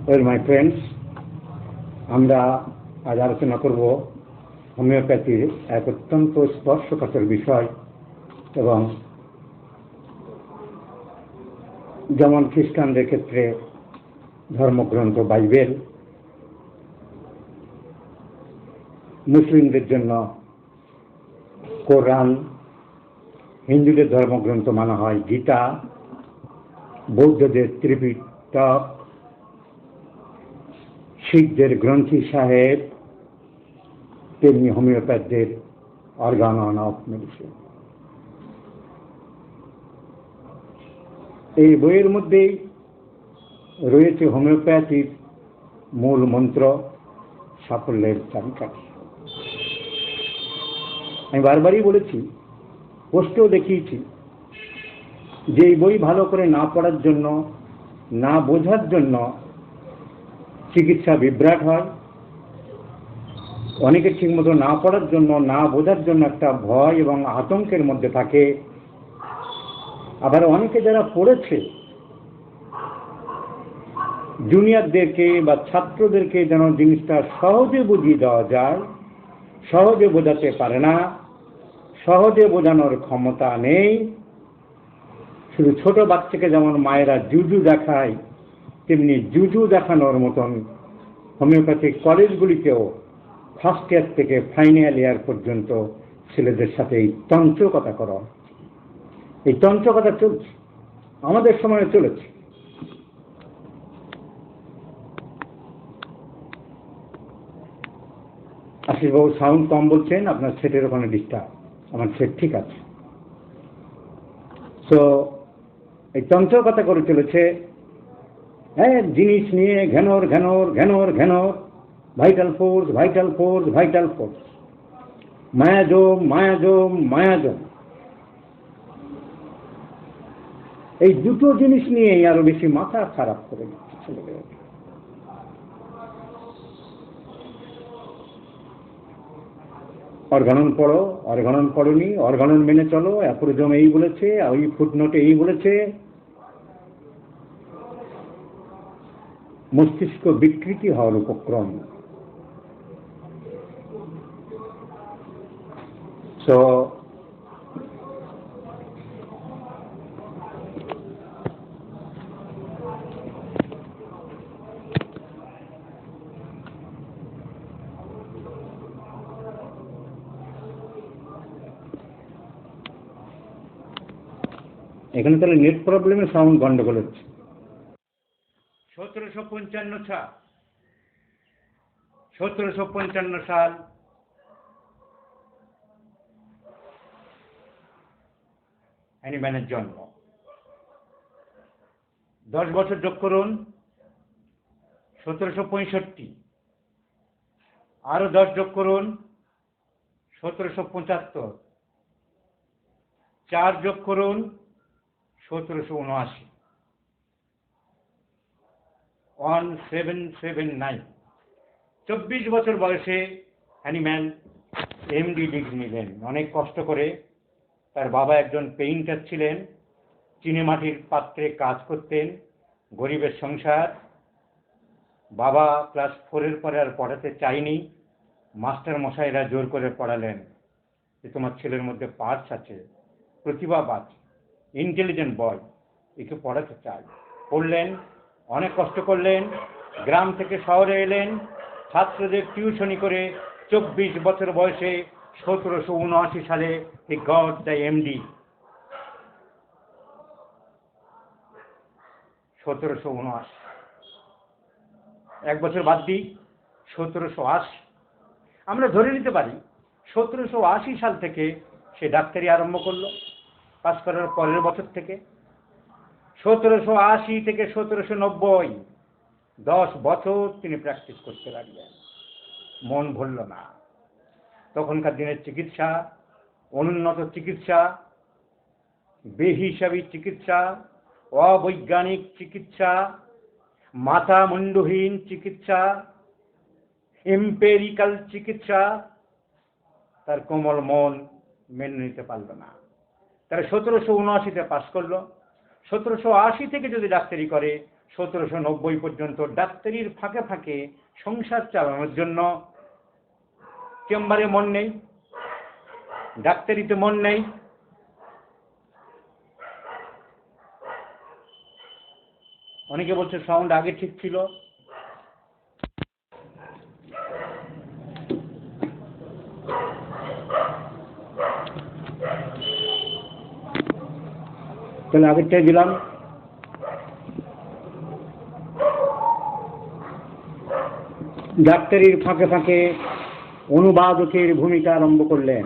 Well my friends, আমরা আজ আলোচনা করব হোমিওপ্যাথির এক অত্যন্ত স্পর্শকাতর বিষয়। এবং যেমন খ্রিস্টানদের ক্ষেত্রে ধর্মগ্রন্থ বাইবেল, মুসলিমদের জন্য কোরআন, হিন্দুদের ধর্মগ্রন্থ মানা হয় গীতা, বৌদ্ধদের ত্রিপিটক, শিখদের গ্রন্থি সাহেব, তেমনি হোমিওপ্যাথদের অর্গান অফ মেডিসিন। এই বইয়ের মধ্যেই রয়েছে হোমিওপ্যাথির মূল মন্ত্র, সাফল্যের চাবিকাঠি। আমি বারবারই বলেছি, পোস্টেও দেখিয়েছি যে এই বই ভালো করে না পড়ার জন্য, না বোঝার জন্য চিকিৎসা বিভ্রাট হয়। অনেকে ঠিকমতো না পড়ার জন্য, না বোঝার জন্য একটা ভয় এবং আতঙ্কের মধ্যে থাকে। আবার অনেকে যারা পড়েছে, জুনিয়রদেরকে বা ছাত্রদেরকে যেন জিনিসটা সহজে বুঝিয়ে দেওয়া যায়, সহজে বোঝাতে পারে না, সহজে বোঝানোর ক্ষমতা নেই। শুধু ছোট বাচ্চাকে যেমন মায়েরা জুজু দেখায়, তেমনি জুজু দেখানোর মতন হোমিওপ্যাথিক কলেজগুলিতেও ফার্স্ট ইয়ার থেকে ফাইনাল ইয়ার পর্যন্ত ছেলেদের সাথে এই তন্ত্রকথা করা। এই তন্ত্রকথা চলছে, আমাদের সময়ে চলেছে। আশিসবাবু সাউন্ড কম বলছেন, আপনার সেটের ওখানে ডিস্টার্ব। আমার সেট ঠিক আছে। তো এই তন্ত্রকথা করে চলেছে, হ্যাঁ, জিনিস নিয়ে ঘেনর ঘেনর ঘেনর ঘেনর, vital force vital force vital force, miasm miasm miasm. এই দুটো জিনিস নিয়েই আরো বেশি মাথা খারাপ করে দিচ্ছে ছেলেদের। অর্গানন পড়ো, অর্গানন পড়োনি, অর্গানন মেনে চলো, অ্যাপ্রোজম এই বলেছে, ওই ফুটনোটে এই বলেছে। মস্তিষ্ক বিকৃতি হওয়ার উপক্রম। তো এখানে তাহলে নেট প্রবলেমে সাউন্ড গন্ডগোল হচ্ছে। 1755 সাল হ্যানিম্যানের জন্ম। 10 বছর যোগ করুন, 1765। আরো 10 যোগ করুন, 1775। 4 যোগ করুন, 1779। 1779। 24 বছর বয়সে হ্যানিম্যান এমডি ডিগ্রি নিলেন। অনেক কষ্ট করে। তার বাবা একজন পেইন্টার ছিলেন, চিনেমাটির পাত্রে কাজ করতেন, গরিবের সংসার। বাবা ক্লাস 4 পরে আর পড়াতে চাইনি। মাস্টার মশাইরা জোর করে পড়ালেন যে তোমার ছেলের মধ্যে পার্টস আছে, প্রতিভা আছে, ইন্টেলিজেন্ট বয়, একে পড়াতে চাই। পড়লেন, অনেক কষ্ট করলেন, গ্রাম থেকে শহরে এলেন, ছাত্রদের টিউশনি করে 24 বছর বয়সে 1779 সালে হি গট দ্য এমডি। 1779। 1 বছর বাদ দিই, 1780। আমরা ধরে নিতে পারি 1780 সাল থেকে সে ডাক্তারি আরম্ভ করলো, পাস করার পরের বছর থেকে। 1780 থেকে 1790, 10 বছর তিনি প্র্যাকটিস করতে লাগলেন। মন ভরল না। তখনকার দিনের চিকিৎসা, অনুন্নত চিকিৎসা, বেহিসাবি চিকিৎসা, অবৈজ্ঞানিক চিকিৎসা, মাথা মুন্ডহীন চিকিৎসা, এম্পেরিক্যাল চিকিৎসা, তার কোমল মন মেনে নিতে পারল না। তারা 1779-তে পাস করলো। 1780 থেকে যদি ডাক্তারি করে 1790 পর্যন্ত ডাক্তারির ফাঁকে ফাঁকে সংসার চালানোর জন্য চেম্বারে মন নেই, ডাক্তারিতে মন নেই। অনেকে বলছে সাউন্ড আগে ঠিক ছিল। তাহলে আগেরটাই দিলাম। ডাক্তারির ফাঁকে ফাঁকে অনুবাদকের ভূমিকা আরম্ভ করলেন।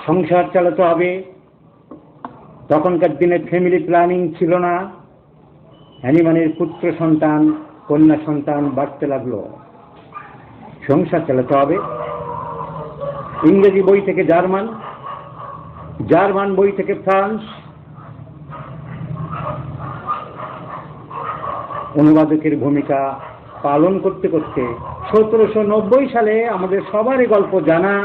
সংসার চালাতে হবে, তখনকার দিনে ফ্যামিলি প্ল্যানিং ছিল না। হ্যানিম্যানের পুত্র সন্তান কন্যা সন্তান বাড়তে লাগলো। সংসার চালাতে হবে। ইংরেজি বই থেকে জার্মান, জার্মান বই থেকে ফ্রান্স, অনুবাদকের ভূমিকা পালন করতে করতে 1790 সালে আমাদের সবারই গল্প জানা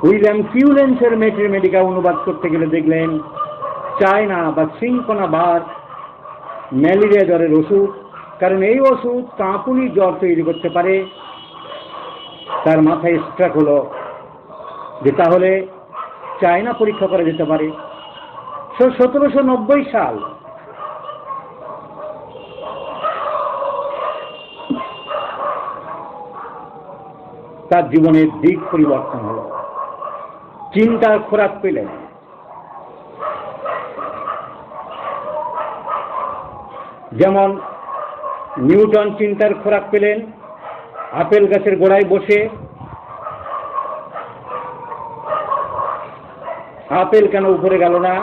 উইলিয়াম কিউলেন্সের ম্যাথমেটিকা অনুবাদ করতে গেলে দেখলেন চায়না বা সিংকোনা বার ম্যালেরিয়া জ্বরের ওষুধ, কারণ এই ওষুধ কাঁপুনি জ্বর তৈরি করতে পারে। তার মাথায় স্ট্রাক হলো যে তাহলে চায়না পরীক্ষা করা যেতে পারে। 1790 সাল। তার জীবনের দিক পরিবর্তন হলো, চিন্তার খোরাক পেলেন। যেমন নিউটন চিন্তার খোরাক পেলেন আপেল গাছের গোড়ায় বসে, আপেল কেন উপরে গেল না।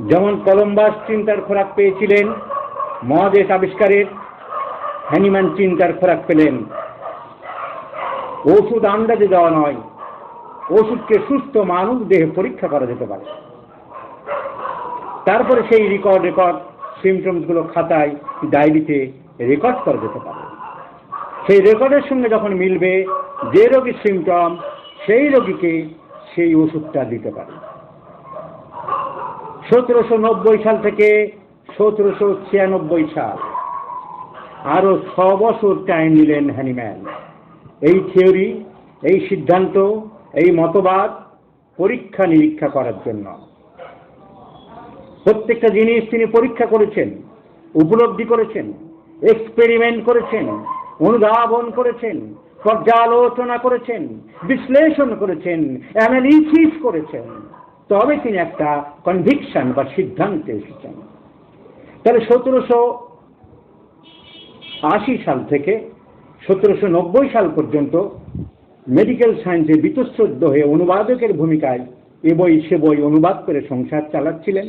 যেমন কলম্বাস চিন্তার খোরাক পেয়েছিলেন মহাদেশ আবিষ্কারের, হ্যানিম্যান চিন্তার খোরাক পেলেন ওষুধ আন্দাজে দেওয়া নয়, ওষুধকে সুস্থ মানব দেহে পরীক্ষা করা যেতে পারে। তারপরে সেই রেকর্ড সিমটমসগুলো খাতায় ডায়েরিতে রেকর্ড করা যেতে পারে। সেই রেকর্ডের সঙ্গে যখন মিলবে যে রোগীর সিমটম, সেই রোগীকে সেই ওষুধটা দিতে পারে। 1790 সাল থেকে 1796 সাল, আরো 6 বছর টাইম নিলেন হ্যানিম্যান এই থিওরি, এই সিদ্ধান্ত, এই মতবাদ পরীক্ষা নিরীক্ষা করার জন্য। প্রত্যেকটা জিনিস তিনি পরীক্ষা করেছেন, উপলব্ধি করেছেন, এক্সপেরিমেন্ট করেছেন, অনুধাবন করেছেন, পর্যালোচনা করেছেন, বিশ্লেষণ করেছেন, অ্যানালিসিস করেছেন, তবে তিনি একটা কনভিকশন বা সিদ্ধান্তে এসেছেন। তাহলে 1780 সাল থেকে 1790 সাল পর্যন্ত মেডিকেল সায়েন্সে বীতশ্রদ্ধ হয়ে অনুবাদকের ভূমিকায় এ বই সে বই অনুবাদ করে সংসার চালাচ্ছিলেন।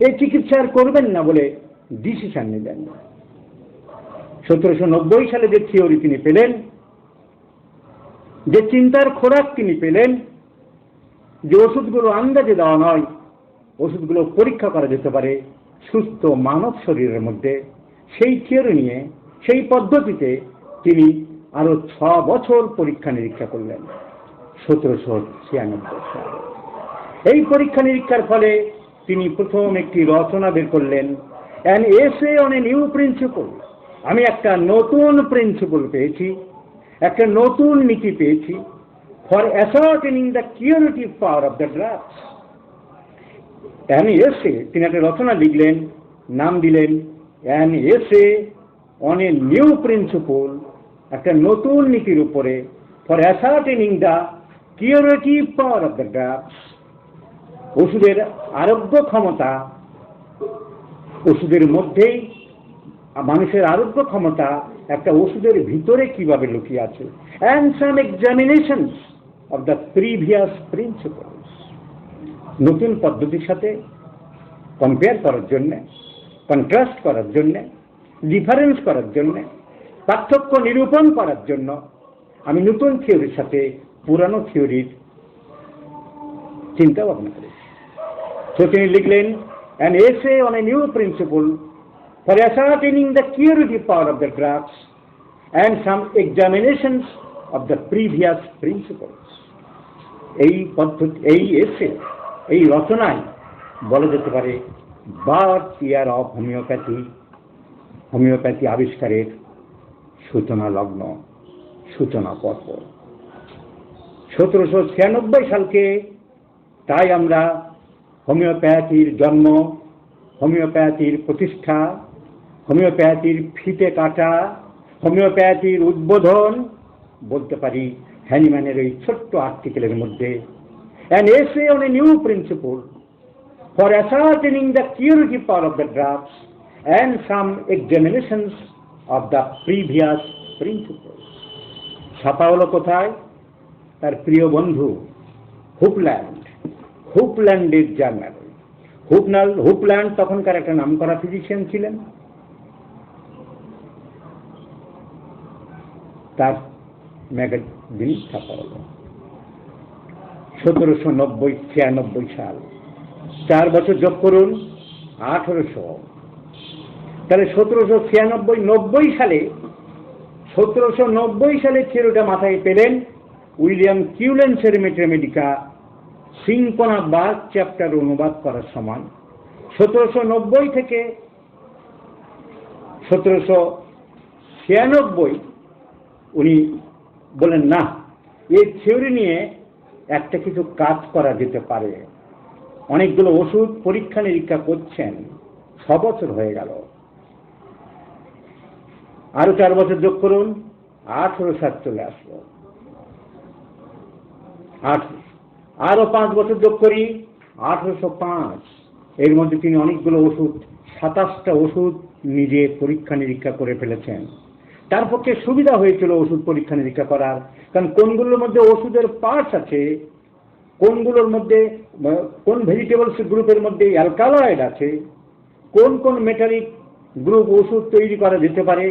এই চিকিৎসা আর করবেন না বলে ডিসিশন নিলেন। 1790 সালে যে থিওরি তিনি পেলেন, যে চিন্তার খোরাক তিনি পেলেন, যে ওষুধগুলো আন্দাজে দেওয়া নয়, ওষুধগুলো পরীক্ষা করা যেতে পারে সুস্থ মানব শরীরের মধ্যে, সেই থিওরি নিয়ে, সেই পদ্ধতিতে তিনি আরো 6 বছর পরীক্ষা নিরীক্ষা করলেন 1796 সালে। এই পরীক্ষা নিরীক্ষার ফলে তিনি প্রথম একটি রচনা বের করলেন, an essay on a new principle. আমি একটা নতুন প্রিন্সিপল পেয়েছি, একটা নতুন নীতি পেয়েছি, for ascertaining the curative power of the drugs. An essay, তিনি একটা রচনা লিখলেন, নাম দিলেন an essay on a new principle, একটা নতুন নীতির উপরে, for ascertaining the curative power of the drugs. ওষুধের আরোগ্য ক্ষমতা, ওষুধের মধ্যেই মানুষের আরোগ্য ক্ষমতা একটা ওষুধের ভিতরে কিভাবে লুকিয়ে আছে। And some examinations of the previous principles, নতুন পদ্ধতির সাথে কম্পেয়ার করার জন্যে, কন্ট্রাস্ট করার জন্যে, ডিফারেন্স করার জন্যে, পার্থক্য নিরূপণ করার জন্য আমি নতুন থিওরির সাথে পুরানো থিওরির চিন্তা ভাবনা করেছি। তো তিনি লিখলেন an essay on a new principle for ascertaining the curative power of the drugs and some examinations of the previous principles. এই পদ্ধতি, এই এসে, এই রচনায় বলা যেতে পারে birth year of homeopathy, homeopathy আবিষ্কারের সূচনা লগ্ন, সূচনা পর্ব 1796 সালকে। তাই আমরা হোমিওপ্যাথির জন্ম, হোমিওপ্যাথির প্রতিষ্ঠা, হোমিওপ্যাথির ফিতে কাটা, হোমিওপ্যাথির উদ্বোধন বলতে পারি হ্যানিম্যানের এই ছোট্ট আর্টিকেলের মধ্যে। An essay on a new principle for ascertaining the curative power of the drugs and some examinations of the previous principles. ছাপা হলো কোথায়? তার প্রিয় বন্ধু হুপল্যান্ডের জার্নাল। হুপল্যান্ড তখনকার একটা নামকরা ফিজিশিয়ান ছিলেন। তার ম্যাগাজিন ছাপা হলো 1796 সাল। 4 বছর যোগ করুন 1800, তাহলে 1796 সালে 1790 সালে থিওরিটা মাথায় পেলেন উইলিয়াম কিউলেন্সের মেট্রোমেডিকা সিঙ্কনা বার্গ চ্যাপ্টার অনুবাদ করার সময়। 1790 থেকে 1796 উনি বলেন না, এই থিওরি নিয়ে একটা কিছু কাজ করা যেতে পারে। অনেকগুলো ওষুধ পরীক্ষা নিরীক্ষা করছেন, 6 বছর হয়ে গেল। আরো 4 বছর যোগ করুন 1860 চলে আসলো। আরো 5 বছর যোগ করি 1805। এর মধ্যে তিনি অনেকগুলো ওষুধ 27টা ওষুধ নিজে পরীক্ষা নিরীক্ষা করে ফেলেছেন। তার পক্ষে সুবিধা হয়েছিল ওষুধ পরীক্ষা নিরীক্ষা করার, কারণ কোনগুলোর মধ্যে ওষুধের পার্টস আছে, কোনগুলোর মধ্যে কোন ভেজিটেবলস গ্রুপের মধ্যে অ্যালকালয়েড আছে, কোন কোন মেটালিক গ্রুপ ওষুধ তৈরি করা যেতে পারে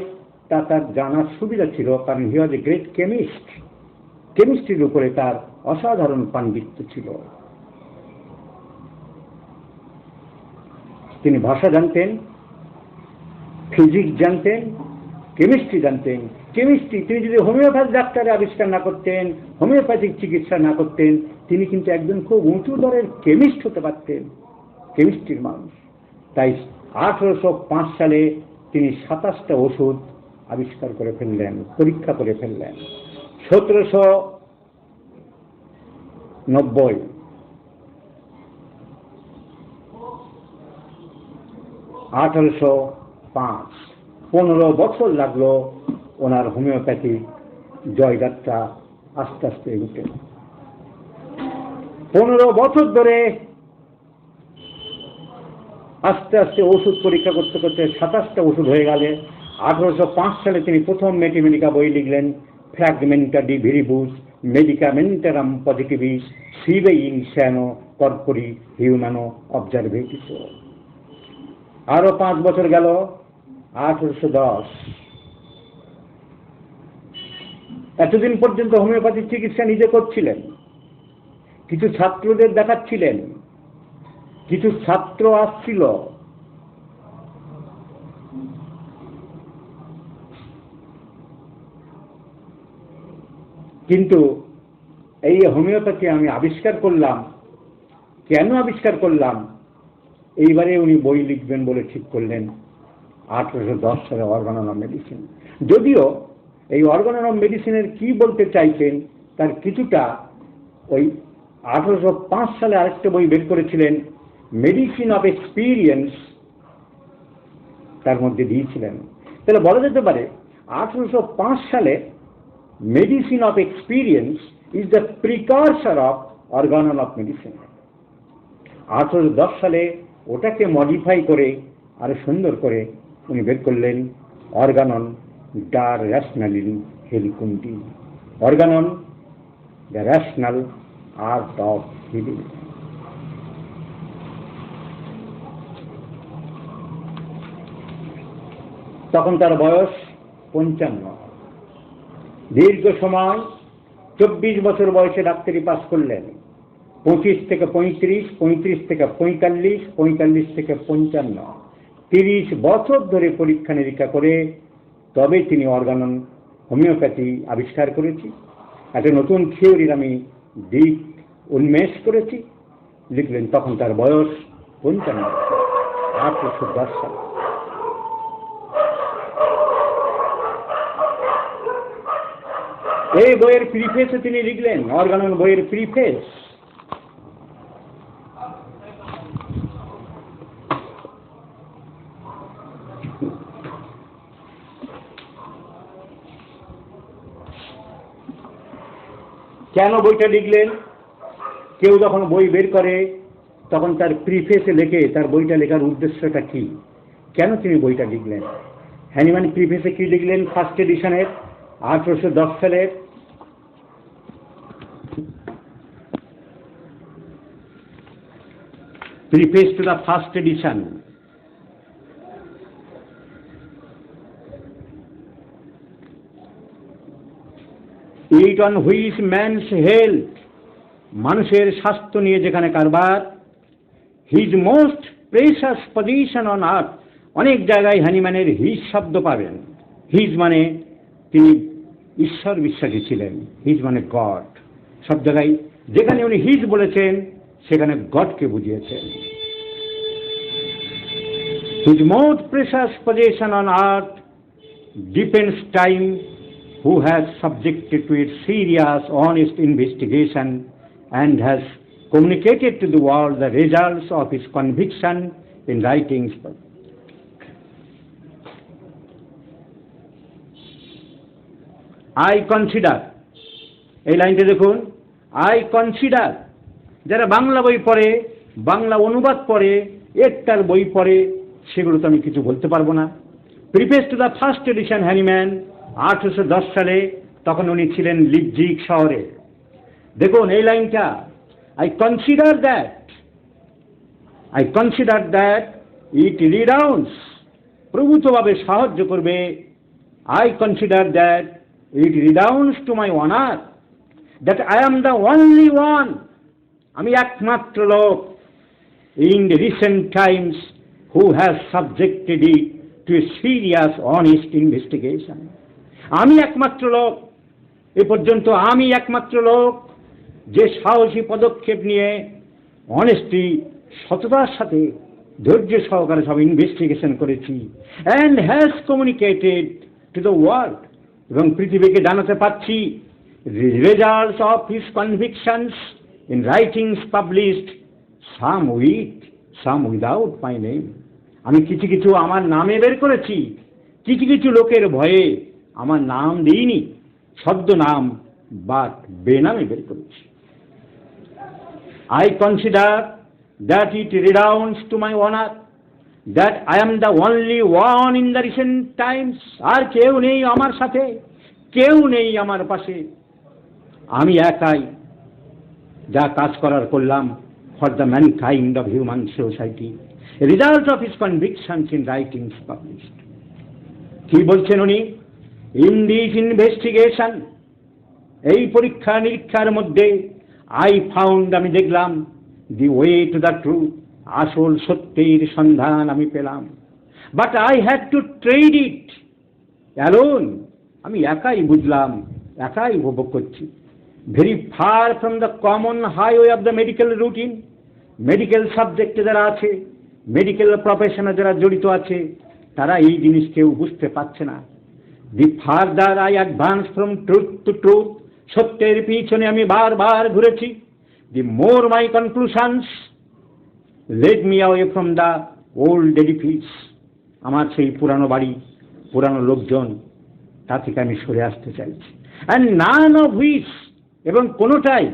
তা তার জানার সুবিধা ছিল, কারণ হি ওয়াজ এ গ্রেট কেমিস্ট। কেমিস্ট্রির উপরে তার অসাধারণ পাণ্ডিত্য ছিল। তিনি ভাষা জানতেন, ফিজিক্স জানতেন, কেমিস্ট্রি জানতেন। কেমিস্ট্রি তিনি যদি হোমিওপ্যাথি ডাক্তারের আবিষ্কার না করতেন, হোমিওপ্যাথিক চিকিৎসা না করতেন, তিনি কিন্তু একজন খুব উঁচু দরের কেমিস্ট হতে পারতেন, কেমিস্ট্রির মানুষ। তাই 1805 সালে তিনি 27টা ওষুধ আবিষ্কার করে ফেললেন, পরীক্ষা করে ফেললেন। 1790 1805 15 বছর লাগলো ওনার হোমিওপ্যাথি জয়যাত্রা আস্তে আস্তে এগোতে। 15 বছর ধরে আস্তে আস্তে ওষুধ পরীক্ষা করতে করতে 27টা ওষুধ হয়ে গেলে 1805 সালে তিনি প্রথম মেটিমেডিকা বই লিখলেন, ফ্র্যাগমেন্টা ডি ভিরিবুস মেডিকামেন্টারাম পজিটিভিস সিবে ইনসানো কর্পোরি হিউম্যানো অবজারভেটিসো। আরো 5 বছর গেল 1810। এতদিন পর্যন্ত হোমিওপ্যাথিক চিকিৎসা নিজে করছিলেন, কিছু ছাত্রদের দেখাচ্ছিলেন, কিছু ছাত্র আসছিল, কিন্তু এই হোমিওপ্যাথি আমি আবিষ্কার করলাম। কেন আবিষ্কার করলাম? এইবারে উনি বই লিখবেন বলে ঠিক করলেন 1810 সালে অর্গানন অফ মেডিসিন। যদিও এই অর্গানন অফ মেডিসিনের কি বলতে চাইছেন তার কিছুটা ওই 1805 সালে আরেকটা বই বের করেছিলেন, মেডিসিন অফ এক্সপিরিয়েন্স, তার মধ্যে দিয়েছিলেন। তাহলে বলা যেতে পারে 1805 সালে medicine of experience is the precursor of Organon of medicine. 1810 সালে ওটাকে মডিফাই করে আরো সুন্দর করে উনি বের করলেন অর্গানন ডার র্যাশনালিন হেলিকুন্ডি, Organon the rational art of healing. তখন তার বয়স 55। দীর্ঘ সময় 24 বছর বয়সে ডাক্তারি পাস করলেন। 25 থেকে 35, 35 থেকে 45, 45 থেকে 55, 30 বছর ধরে পরীক্ষা নিরীক্ষা করে তবে তিনি অর্গানন হোমিওপ্যাথি আবিষ্কার করেছি। একটা নতুন থিওরির আমি দিক উন্মেষ করেছি লিখলেন। তখন তার বয়স কোনটা না 1810 সাল। এই বইয়ের প্রিফেসে তিনি লিখলেন, অর্গানন বইয়ের প্রিফেস, কেন বইটা লিখলেন? কেউ যখন বই বের করে তখন তার প্রিফেসে লেখে তার বইটা লেখার উদ্দেশ্যটা কি, কেন তিনি বইটা লিখলেন। হ্যানিম্যান প্রিফেসে কি লিখলেন? ফার্স্ট এডিশনের 1810 সালের preface to the first addition. It on which man's health, মানুষের স্বাস্থ্য নিয়ে যেখানে কারবার, his most precious position on earth, অনেক জায়গায় হ্যানিম্যানের হিজ শব্দ পাবেন। হিজ মানে তিনি ঈশ্বর বিশ্বাসী ছিলেন, হিজ মানে গড। সব জায়গায় যেখানে উনি হিজ বলেছেন সেখানে গডকে বুঝিয়েছেন। His most precious position on earth depends time, who has subjected to its serious, honest investigation and has communicated to the world the results of his conviction in writings. I consider, এই লাইনটা দেখুন, I consider, যারা বাংলা বই পড়ে, বাংলা অনুবাদ পড়ে, একটার বই পড়ে, সেগুলো তো আমি কিছু বলতে পারবো না। Preface to the first addition Hahnemann 1810 সালে, তখন উনি ছিলেন লিপজিগ শহরে। দেখুন এই লাইনটা, I consider that it redounds, প্রভূতভাবে সাহায্য করবে। I consider that it redounds to my honour that I am the only one, আমি একমাত্র লোক in the recent times who has subjected it to a serious honest investigation. আমি একমাত্র লোক, এ পর্যন্ত আমি একমাত্র লোক যে সাহসী পদক্ষেপ নিয়ে অনেস্টি, সততার সাথে ধৈর্য সহকারে সব ইনভেস্টিগেশন করেছি, and has communicated to the world, এবং পৃথিবীকে জানাতে পারছি results of his কনভিকশনস in writings published, some with some without my name. আমি কিছু কিছু আমার নামে বের করেছি, কিছু কিছু লোকের ভয়ে আমার নাম দিইনি, শব্দ নাম বাট বেনামে বের করেছি। I consider that it redounds to my honor that I am the only one in the recent times, আর কেউ নেই আমার সাথে, কেউ নেই আমার পাশে, আমি একাই যা কাজ করার করলাম for the mankind of human society, a result of his convictions in writings published. কি বলছেন উনি? In this investigation, এই পরীক্ষা নিরীক্ষার মধ্যে I found, আমি দেখলাম, the way to the truth, আসল সত্যের সন্ধান আমি পেলাম। But I had to trade it alone, আমি একাই বুঝলাম, একাই উপভোগ করছি। Very far from the common highway of the medical routine, medical সাবজেক্টে যারা আছে, মেডিকেল প্রফেশনে যারা জড়িত আছে, তারা এই জিনিস কেউ বুঝতে পারছে না। The farther I advance from truth to truth, সত্যের পিছনে আমি বারবার ঘুরেছি, the more my conclusions led me away from the old edifice, আমার সেই পুরানো বাড়ি, পুরানো লোকজন, তা থেকে আমি সরে আসতে চাইছি। and none of which, এবং কোনোটাই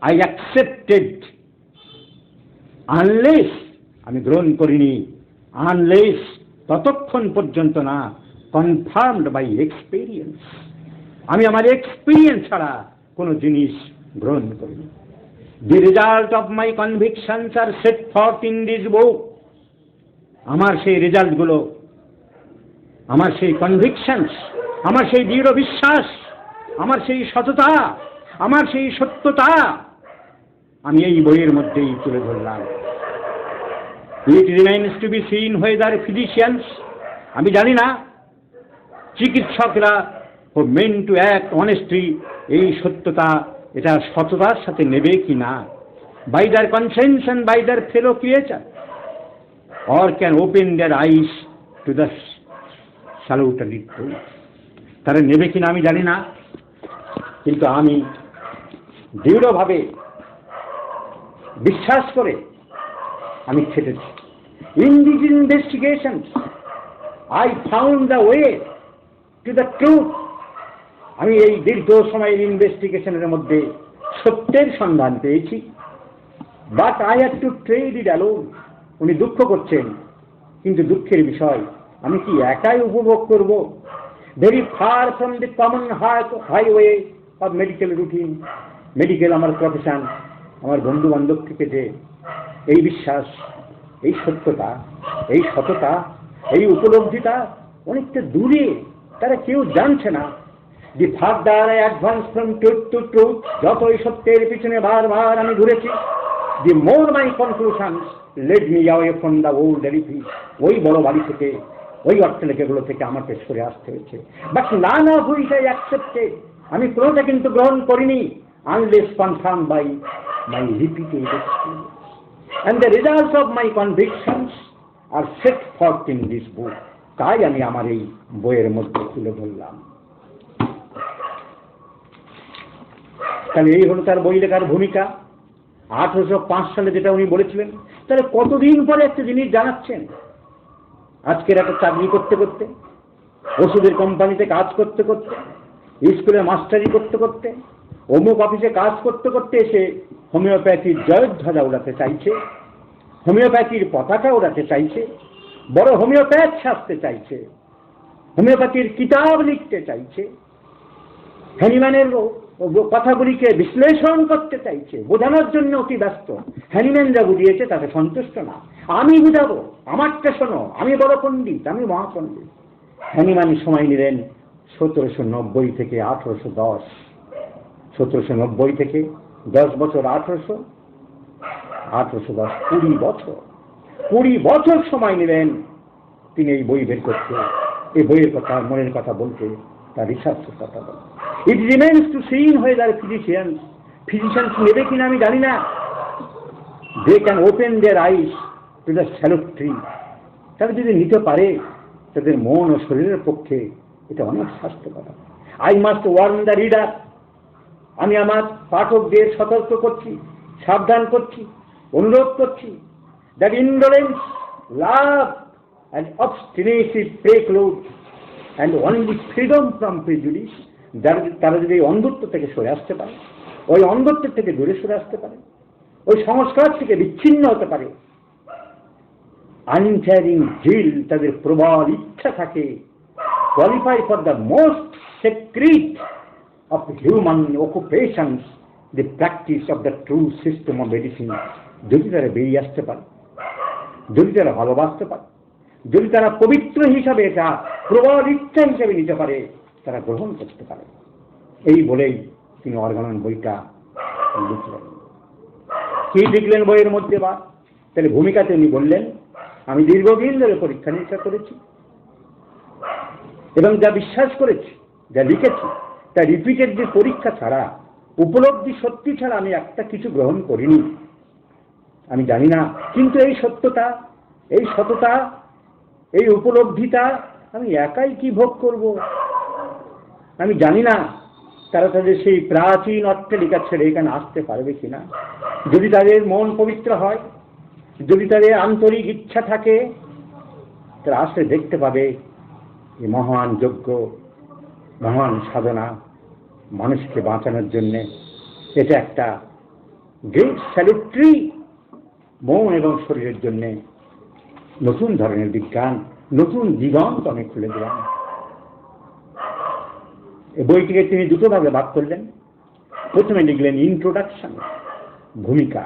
I accepted unless, আমি গ্রহণ করিনি, unless, ততক্ষণ পর্যন্ত না, confirmed by experience, আমি আমার এক্সপিরিয়েন্স ছাড়া কোনো জিনিস গ্রহণ করিনি। The result of my convictions are set forth in this book, আমার সেই রেজাল্টগুলো, আমার সেই কনভিকশনস, আমার সেই দৃঢ় বিশ্বাস, আমার সেই সততা, আমার সেই সত্যতা আমি এই বইয়ের মধ্যেই তুলে ধরলাম। It remains to be seen whether physicians, আমি জানি না চিকিৎসকরা ও মেন টু অ্যাক্ট অনেস্টলি, এই সত্যতা, এটা সততার সাথে নেবে কি না। by their conscience and by their fellow creature, or can open their eyes to the salutary truth. তারা নেবে কিনা আমি জানি না, কিন্তু আমি দৃঢ়ভাবে বিশ্বাস করে আমি খেটেছি। In these investigations, I found the way to the truth. আমি এই দীর্ঘ সময়ের ইনভেস্টিগেশনের মধ্যে সত্যের সন্ধান পেয়েছি। But I had to trade it alone. উনি দুঃখ করছেন, কিন্তু দুঃখের বিষয় আমি কি একাই উপভোগ করব? Very far from the common highway of medical routine. Medical আমার প্রফেশন, আমার বন্ধু বান্ধব থেকে যে এই বিশ্বাস, এই সত্যতা, এই সততা, এই উপলব্ধিটা অনেকটা দূরে, তারা কেউ জানছে না। The further I advance from truth to truth, যত এই সত্যের পিছনে বারবার আমি ঘুরেছি, the more my conclusions led me away from the old edifice. ওই বড় বাড়ি থেকে, ওই অট্টালিকাগুলো থেকে আমাকে সরে আসতে হয়েছে। But none of which I accepted, আমি কোনোটা কিন্তু গ্রহণ করিনি, unless confirm by my repeated experience. And the results of my convictions are set forth in this book. তাই আমি আমার এই বইয়ের মধ্যে তুলে ধরলাম। তাহলে এই হলো তার বই লেখার ভূমিকা। 1805 সালে যেটা উনি বলেছিলেন, তাহলে কতদিন পরে একটা জিনিস জানাচ্ছেন। আজকের একটা চাকরি করতে করতে, ওষুধের কোম্পানিতে কাজ করতে করতে, স্কুলে মাস্টারি করতে করতে, অমুক অফিসে কাজ করতে করতে এসে হোমিওপ্যাথির জয়ধ্বজা উড়াতে চাইছে, হোমিওপ্যাথির পতাকা উড়াতে চাইছে, বড় হোমিওপ্যাথ সাজতে চাইছে, হোমিওপ্যাথির কিতাব লিখতে চাইছে, হ্যানিম্যানের কথাগুলিকে বিশ্লেষণ করতে চাইছে, বোঝানোর জন্য অতি ব্যস্ত। হ্যানিম্যান যা বুঝিয়েছে তাতে সন্তুষ্ট না, আমি বুঝাবো, আমারটা শোনো, আমি বড় পণ্ডিত, আমি মহাপণ্ডিত। হ্যানিম্যান সময় নিলেন 1790 থেকে 1810, 1790 থেকে 10 বছর 1810, 20 বছর সময় নিলেন তিনি এই বই বের করতে, এই বইয়ের কথা, মনের কথা বলতে, তার রিসার্চের কথা বলতে। It remains to seen whether physicians নেবে কিনা আমি জানি না। They can open their eyes to the salutary. তারা যদি নিতে পারে, তাদের মন ও শরীরের পক্ষে এটা অনেক স্বাস্থ্যকর। I must warn the reader, আমি আমার পাঠকদের সতর্ক করছি, সাবধান করছি, অনুরোধ করছি, that indolence, love and obstinacy preclude and only freedom from prejudice. তারা যদি এই অন্ধত্ব থেকে সরে আসতে পারে, ওই অন্ধত্বের থেকে দূরে সরে আসতে পারে, ওই সংস্কার থেকে বিচ্ছিন্ন হতে পারে, আনফেয়ারিং জিল, তাদের প্রবল ইচ্ছা থাকে, qualify for the most secret of human occupations, the practice of the true system of medicine, যদি তারা বেরিয়ে আসতে পারে, যদি তারা ভালোবাসতে পারে, যদি তারা পবিত্র হিসাবে এটা প্রবল ইচ্ছা হিসাবে নিতে পারে, তারা গ্রহণ করতে পারে। এই বলেই তিনি অর্গানন বইটা লিখলেন। কি লিখলেন বইয়ের মধ্যে? বা তাহলে ভূমিকাতে উনি বললেন, আমি দীর্ঘদিন ধরে পরীক্ষা নিরীক্ষা করেছি এবং যা বিশ্বাস করেছি, যা লিখেছি, তা রিপিটেড যে পরীক্ষা ছাড়া, উপলব্ধি সত্যি ছাড়া আমি একটা কিছু গ্রহণ করিনি। আমি জানি না, কিন্তু এই সত্যতা, এই সততা, এই উপলব্ধিটা আমি একাই কি ভোগ করব। আমি জানি না তারা তাদের সেই প্রাচীন অট্টালিকা ছেড়ে এখানে আসতে পারবে কিনা। যদি তাদের মন পবিত্র হয়, যদি তাদের আন্তরিক ইচ্ছা থাকে, তারা আসলে দেখতে পাবে এই মহান যজ্ঞ, মহান সাধনা মানুষকে বাঁচানোর জন্যে এটা একটা গ্রেট স্যালুট্রি, মন এবং শরীরের জন্যে নতুন ধরনের বিজ্ঞান, নতুন দিগন্ত আমি খুলে দিলাম। এই বইটিকে তিনি দুটো ভাগে ভাগ করলেন। প্রথমে লিখলেন ইন্ট্রোডাকশন, ভূমিকা।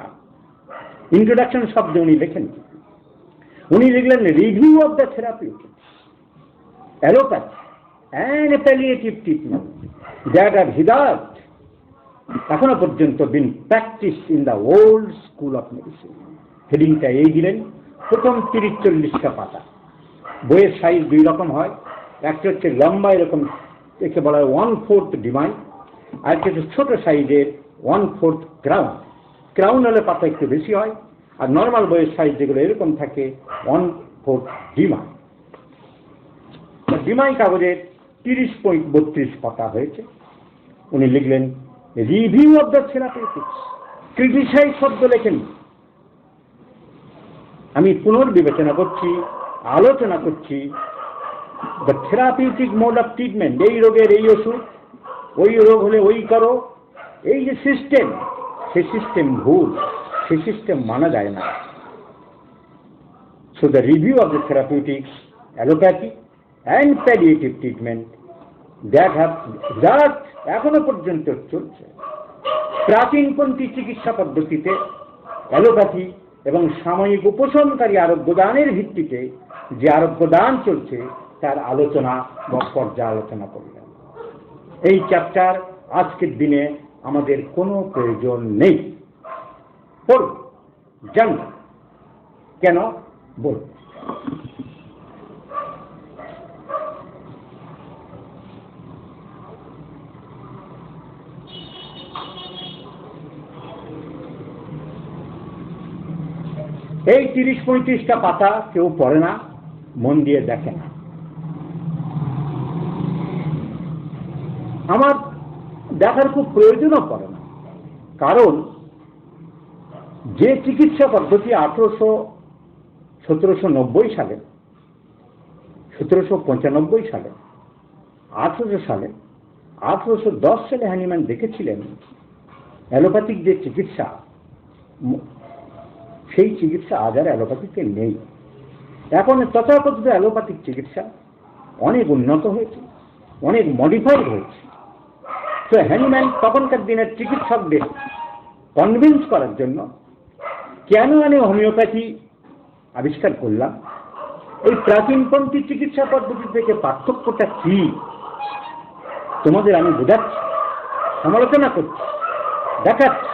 ইন্ট্রোডাকশন শব্দ উনি লেখেন, উনি লিখলেন review of the therapeutics, allopathy and a palliative treatment that have hitherto এখনো পর্যন্ত been practiced in the old school of medicine। হেডিংটা এই দিলেন। প্রথম 30-40টা পাতা। বইয়ের সাইজ দুই রকম হয়, একটা হচ্ছে লম্বা এরকম, একে বলা হয় 1/4 ডিভাইন, আর একটা হচ্ছে ছোট সাইজের 1/4 গ্রাউন্ড। ক্রাউন হলে পাতা একটু বেশি হয়, আর নর্মাল বইয়ের সাইজ যেগুলো এরকম থাকে 1/4 ডিমাই। ডিমাই কাগজের 30.32 পাতা হয়েছে। উনি লিখলেন review of the therapeutics, criticise শব্দ লেখেন। আমি পুনর্বিবেচনা করছি, আলোচনা করছি the therapeutic mode of treatment. এই রোগের এই ওষুধ, ওই রোগ হলে ওই করো, এই যে সিস্টেম, সেই সিস্টেম ভুল, সেই সিস্টেম মানা যায় না। So the review of the therapeutics, allopathy and palliative treatment যা এখনো পর্যন্ত চলছে। প্রাচীনপন্থী চিকিৎসা পদ্ধতিতে অ্যালোপ্যাথি এবং সাময়িক উপশমকারী আরোগ্যদানের ভিত্তিতে যে আরোগ্যদান চলছে তার আলোচনা বা পর্যালোচনা করলেন। এই চ্যাপ্টার আজকের দিনে আমাদের কোনো প্রয়োজন নেই। পড়ুন, জানুন, কেন বলুন। এই 30-35টা পাতা কেউ পড়ে না, মন দিয়ে দেখে না। আমার দেখার খুব প্রয়োজনও পড়ে না, কারণ যে চিকিৎসা পদ্ধতি 1790 সালে, 1795 সালে, 1800 সালে, 1810 সালে হ্যানিম্যান দেখেছিলেন, অ্যালোপ্যাথিক যে চিকিৎসা, সেই চিকিৎসা আজ আর অ্যালোপ্যাথিতে নেই। এখন তথাকথিত অ্যালোপ্যাথিক চিকিৎসা অনেক উন্নত হয়েছে, অনেক মডিফাইড হয়েছে। তো হ্যানিম্যান তখনকার দিনের চিকিৎসকদের কনভিন্স করার জন্য কেন আমি হোমিওপ্যাথি আবিষ্কার করলাম, এই প্রাচীনপন্থী চিকিৎসা পদ্ধতি থেকে পার্থক্যটা কি তোমাদের আমি বোঝাচ্ছি, সমালোচনা করছি, দেখাচ্ছি।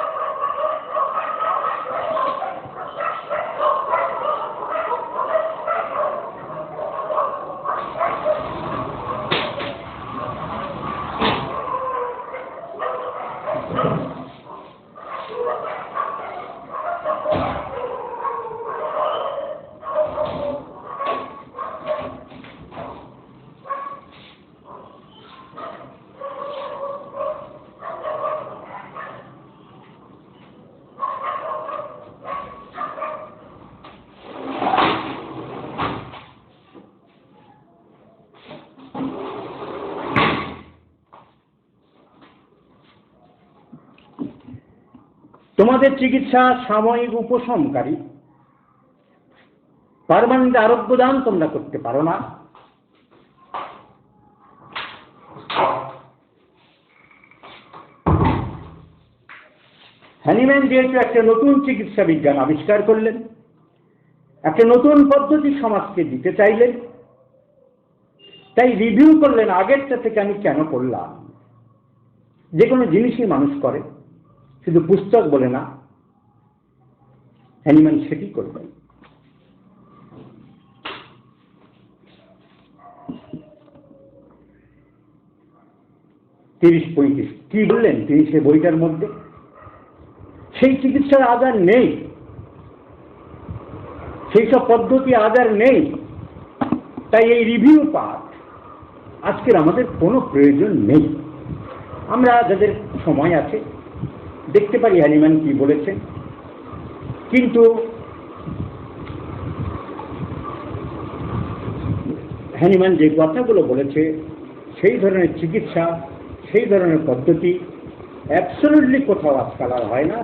তোমাদের চিকিৎসা সাময়িক উপশমকারী, পার্মানেন্ট আরোগ্যদান তোমরা করতে পারো না। হ্যানিম্যান যেহেতু একটা নতুন চিকিৎসা বিজ্ঞান আবিষ্কার করলেন, একটা নতুন পদ্ধতি সমাজকে দিতে চাইলেন, তাই রিভিউ করলেন আগেরটা থেকে আমি কেন করলাম। যে কোনো জিনিসই মানুষ করে, শুধু পুস্তক বলে না, হ্যানিম্যান সেটি করবেন। তিরিশ 35 কি বললেন তিনি সে বইটার মধ্যে? সেই চিকিৎসার আজ আর নেই, সেই সব পদ্ধতি আজ আর নেই। তাই এই রিভিউ পাঠ আজকের আমাদের কোনো প্রয়োজন নেই। আমরা যাদের সময় আছে দেখতে পারি হ্যানিম্যান কি বলেছেন, কিন্তু হ্যানিম্যান যে কথাগুলো বলেছে সেই ধরনের চিকিৎসা, সেই ধরনের পদ্ধতি অ্যাবসলিউটলি কোথাও আজকাল আর হয় না।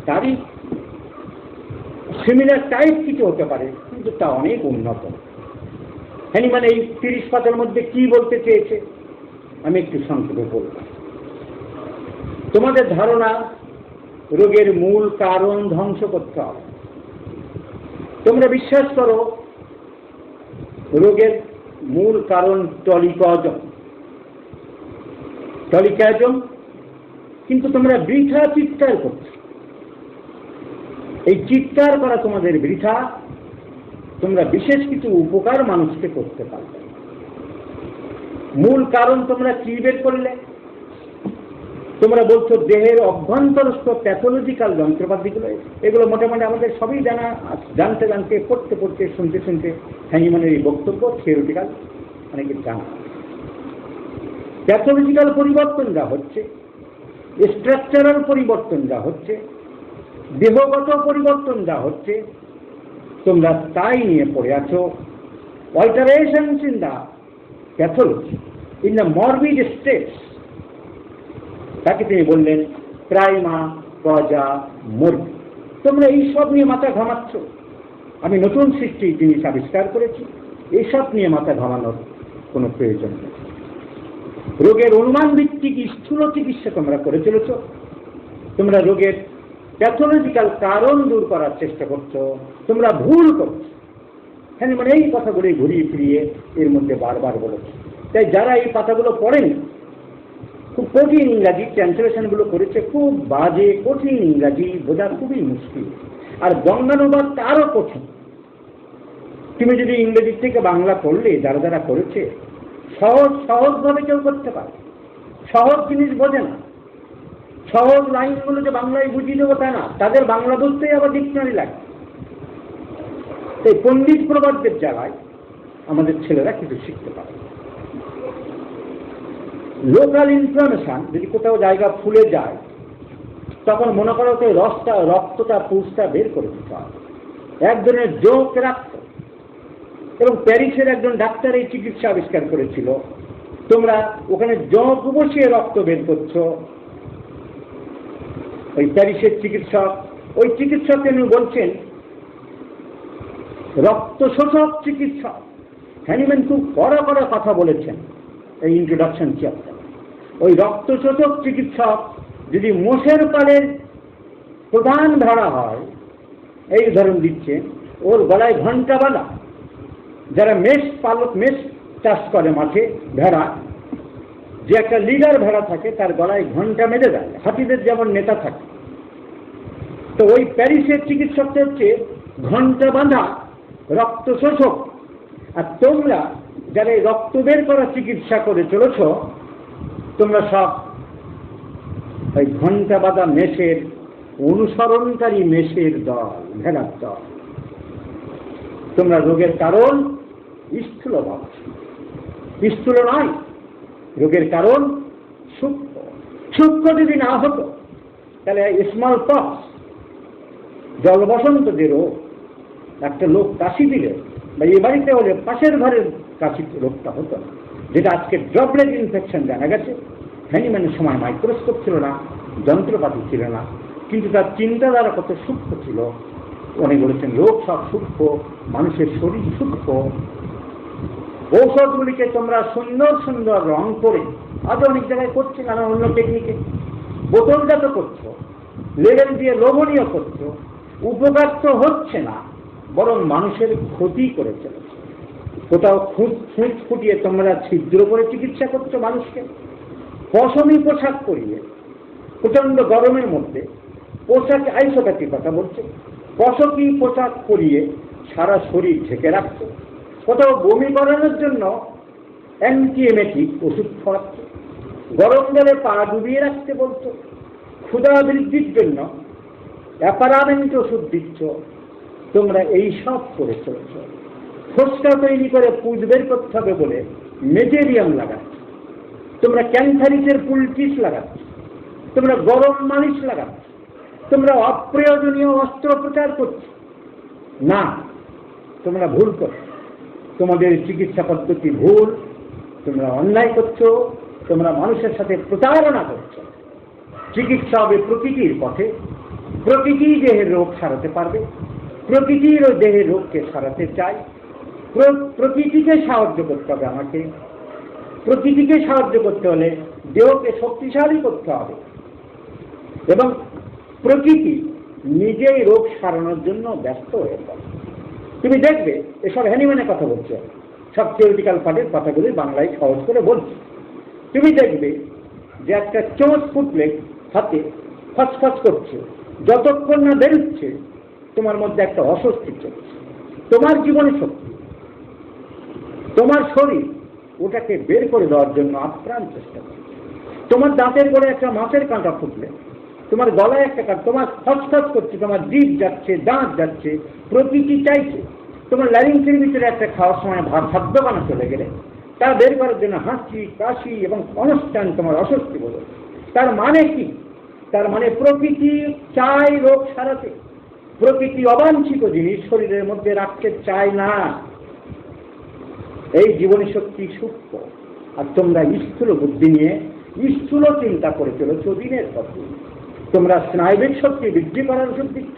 তারই সিমিলার টাইপ কিছু হতে পারে, কিন্তু তা অনেক উন্নত। হ্যানিম্যান এই 30 পাতার মধ্যে কি বলতে চেয়েছে আমি একটু সংক্ষেপে বলব। তোমাদের ধারণা রোগের মূল কারণ ধ্বংস করতে হবে। তোমরা বিশ্বাস করো রোগের মূল কারণ টলিকাজম, কিন্তু তোমরা বৃথা চিৎকার করছো। এই চিৎকার করা তোমাদের বৃথা। তোমরা বিশেষ কিছু উপকার মানুষকে করতে পারবে। মূল কারণ তোমরা কি বের করলে? তোমরা বলছো দেহের অভ্যন্তরস্থ প্যাথোলজিক্যাল যন্ত্রপাতিগুলো, এগুলো মোটামুটি আমাদের সবই জানতে জানতে পড়তে পড়তে শুনতে শুনতে হ্যানিম্যানের এই বক্তব্য থিওরিটিক্যাল অনেকে জানা। প্যাথোলজিক্যাল পরিবর্তন যা হচ্ছে, স্ট্রাকচারাল পরিবর্তন যা হচ্ছে, দেহগত পরিবর্তন যা হচ্ছে, তোমরা তাই নিয়ে পড়ে আছো। Alterations in the pathology, in the morbid states, তাকে তিনি বললেন প্রাইমা কজা মরবি। তোমরা এইসব নিয়ে মাথা ঘামাচ্ছ। আমি নতুন সৃষ্টি জিনিস আবিষ্কার করেছি, এইসব নিয়ে মাথা ঘামানোর কোনো প্রয়োজন নেই। রোগের অনুমান ভিত্তিক স্থূল চিকিৎসা তোমরা করে চলেছ। তোমরা রোগের প্যাথোলজিক্যাল কারণ দূর করার চেষ্টা করছো, তোমরা ভুল করছো। হ্যাঁ, মানে এই কথাগুলি ঘুরিয়ে ফিরিয়ে এর মধ্যে বারবার বলেছে। তাই যারা এই কথাগুলো পড়েন, খুব কঠিন ইংরাজি ট্রান্সলেশনগুলো করেছে, খুব বাজে কঠিন ইংরাজি, বোঝা খুবই মুশকিল। আর বঙ্গানুবাদ আরও কঠিন। তুমি যদি ইংরেজি থেকে বাংলা করলে, যারা যারা করেছে, সহজভাবে কেউ করতে পারে, সহজ জিনিস বোঝে না। সহজ লাইনগুলো যে বাংলায় বুঝিয়ে দেবো তা না, তাদের বাংলা বুঝতেই আবার ডিকশনারি লাগে। এই পণ্ডিত প্রবাদদের জায়গায় আমাদের ছেলেরা কিছু শিখতে পারে। লোকাল ইনফ্লামেশন যদি কোথাও জায়গা ফুলে যায়, তখন মনে করো তো রক্তটা পুষটা বের করে দিতে হবে। এক ধরনের জোক রাখত, এবং প্যারিসের একজন ডাক্তার এই চিকিৎসা আবিষ্কার করেছিল। তোমরা ওখানে জোক বসিয়ে রক্ত বের করছো। ওই প্যারিসের চিকিৎসক, ওই চিকিৎসক তিনি বলছেন রক্ত শোষক চিকিৎসক। হ্যানিম্যান খুব কড়া কড়া কথা বলেছেন এই ইন্ট্রোডাকশন চ্যাপ্টার। ওই রক্ত শোষক চিকিৎসক যদি মোষের পালের প্রধান ধরা হয়, এই উদাহরণ দিচ্ছেন, ওর গলায় ঘণ্টা বাঁধা। যারা মেষ চাষ করে মাঠে, ভেড়া, যে একটা লিডার ভেড়া থাকে, তার গলায় ঘণ্টা বেঁধে দেয়, হাতিদের যেমন নেতা থাকে। তো ওই প্যারিসের চিকিৎসকটা হচ্ছে ঘণ্টা বাঁধা রক্ত শোষক। আর তোমরা যারা এই রক্ত বের করা চিকিৎসা করে চলেছ, তোমরা সব ওই ঘণ্টা বাঁধা মেষের অনুসরণকারী মেষের দল, ভেড়ার দল। তোমরা রোগের কারণ স্থূল ভাবছ, স্থূল নয়। রোগের কারণ সূক্ষ্ম। সূক্ষ্ম যদি না হতো, তাহলে স্মল পক্স, জলবসন্ত যে রোগ, একটা লোক কাশি দিলে বা এ বাড়িতে হলে পাশের ঘরের কাশি রোগটা হতো না, যেটা আজকে ড্রপলেট ইনফেকশন জানা গেছে। হ্যানিম্যানের সময় মাইক্রোস্কোপ ছিল না, যন্ত্রপাতি ছিল না, কিন্তু তার চিন্তাধারা কত সূক্ষ্ম ছিল। উনি বলেছেন রোগ সব সূক্ষ্ম, মানুষের শরীর সূক্ষ্ম। ঔষধগুলিকে তোমরা সুন্দর সুন্দর রং করে, আজও অনেক জায়গায় করছে নানা অন্য টেকনিকে, বোতলজাত করছো, লেবেল দিয়ে লোভনীয় করছো। উপকার তো হচ্ছে না, বরং মানুষের ক্ষতি করে চলেছে। কোথাও খুঁত ফুটিয়ে তোমরা ছিদ্র করে চিকিৎসা করছো মানুষকে। পশমি পোশাক পরিয়ে, প্রচন্ড গরমের মধ্যে পোশাক, আইসোপ্যাথি কথা বলছে, পশমি পোশাক পরিয়ে সারা শরীর ঢেকে রাখছো। কোথাও বমি করানোর জন্য অ্যান্টিএমেটিক ওষুধ খাওয়াচ্ছে, গরম জলে পা ডুবিয়ে রাখতে বলছো, ক্ষুধা বৃদ্ধির জন্য অ্যাপারামেন্ট ওষুধ দিচ্ছ। তোমরা এই সব করে চলেছ। ফোসকা তৈরি করে পুঁজ বের করতে হবে বলে মেজেরিয়াম লাগাচ্ছ। তোমরা ক্যান্সারিসের পুলটিস লাগাচ্ছ, তোমরা গরম মালিশ লাগাচ্ছ, তোমরা অপ্রয়োজনীয় অস্ত্রোপচার করছো। না, তোমরা ভুল করছো। তোমাদের চিকিৎসা পদ্ধতি ভুল, তোমরা অন্যায় করছো, তোমরা মানুষের সাথে প্রতারণা করছো। চিকিৎসা হবে প্রকৃতির পথে। প্রকৃতি দেহের রোগ সারাতে পারবে, প্রকৃতির ওই দেহের রোগকে সারাতে চাই। প্রকৃতিকে সাহায্য করতে হবে আমাকে। প্রকৃতিকে সাহায্য করতে হলে দেহকে শক্তিশালী করতে হবে, এবং প্রকৃতি নিজেই রোগ সারানোর জন্য ব্যস্ত হয়ে পড়ে। তুমি দেখবে এসব হ্যানিম্যানের কথা বলছে, সব থিওরিটিক্যাল পার্টের কথাগুলি বাংলায় সহজ করে বলছে। তুমি দেখবে যে একটা চোঁচ ফুটলে হাতে খচখচ করছে, যতক্ষণ না বেরোচ্ছে তোমার মধ্যে একটা অস্বস্তি চলছে। তোমার জীবনে শক্তি, তোমার শরীর ওটাকে বের করে দেওয়ার জন্য আপ্রাণ চেষ্টা করছে। তোমার দাঁতের পরে একটা মাছের কাঁটা ফুটলে, তোমার গলায় একটা কাঁটা, তোমার খসখস করছে, তোমার জিভ যাচ্ছে, দাঁত যাচ্ছে, প্রকৃতি চাইছে। তোমার ল্যারিংসের ভিতরে একটা খাওয়ার সময় খাদ্য বানা চলে গেলে তা বের করার জন্য হাসি কাশি এবং অনুষ্ঠান তোমার অস্বস্তি বলো। তার মানে কি? তার মানে প্রকৃতি চাই রোগ সারাতে। প্রকৃতি অবাঞ্ছিত জিনিস শরীরের মধ্যে রাখতে চায় না। এই জীবনী শক্তি সূক্ষ্ম, আর তোমরা স্থূল বুদ্ধি নিয়ে স্থূল চিন্তা করে চলেছ দিনের পর দিন। তোমরা স্নায়বিক শক্তি বৃদ্ধি করার ওষুধ দিচ্ছ,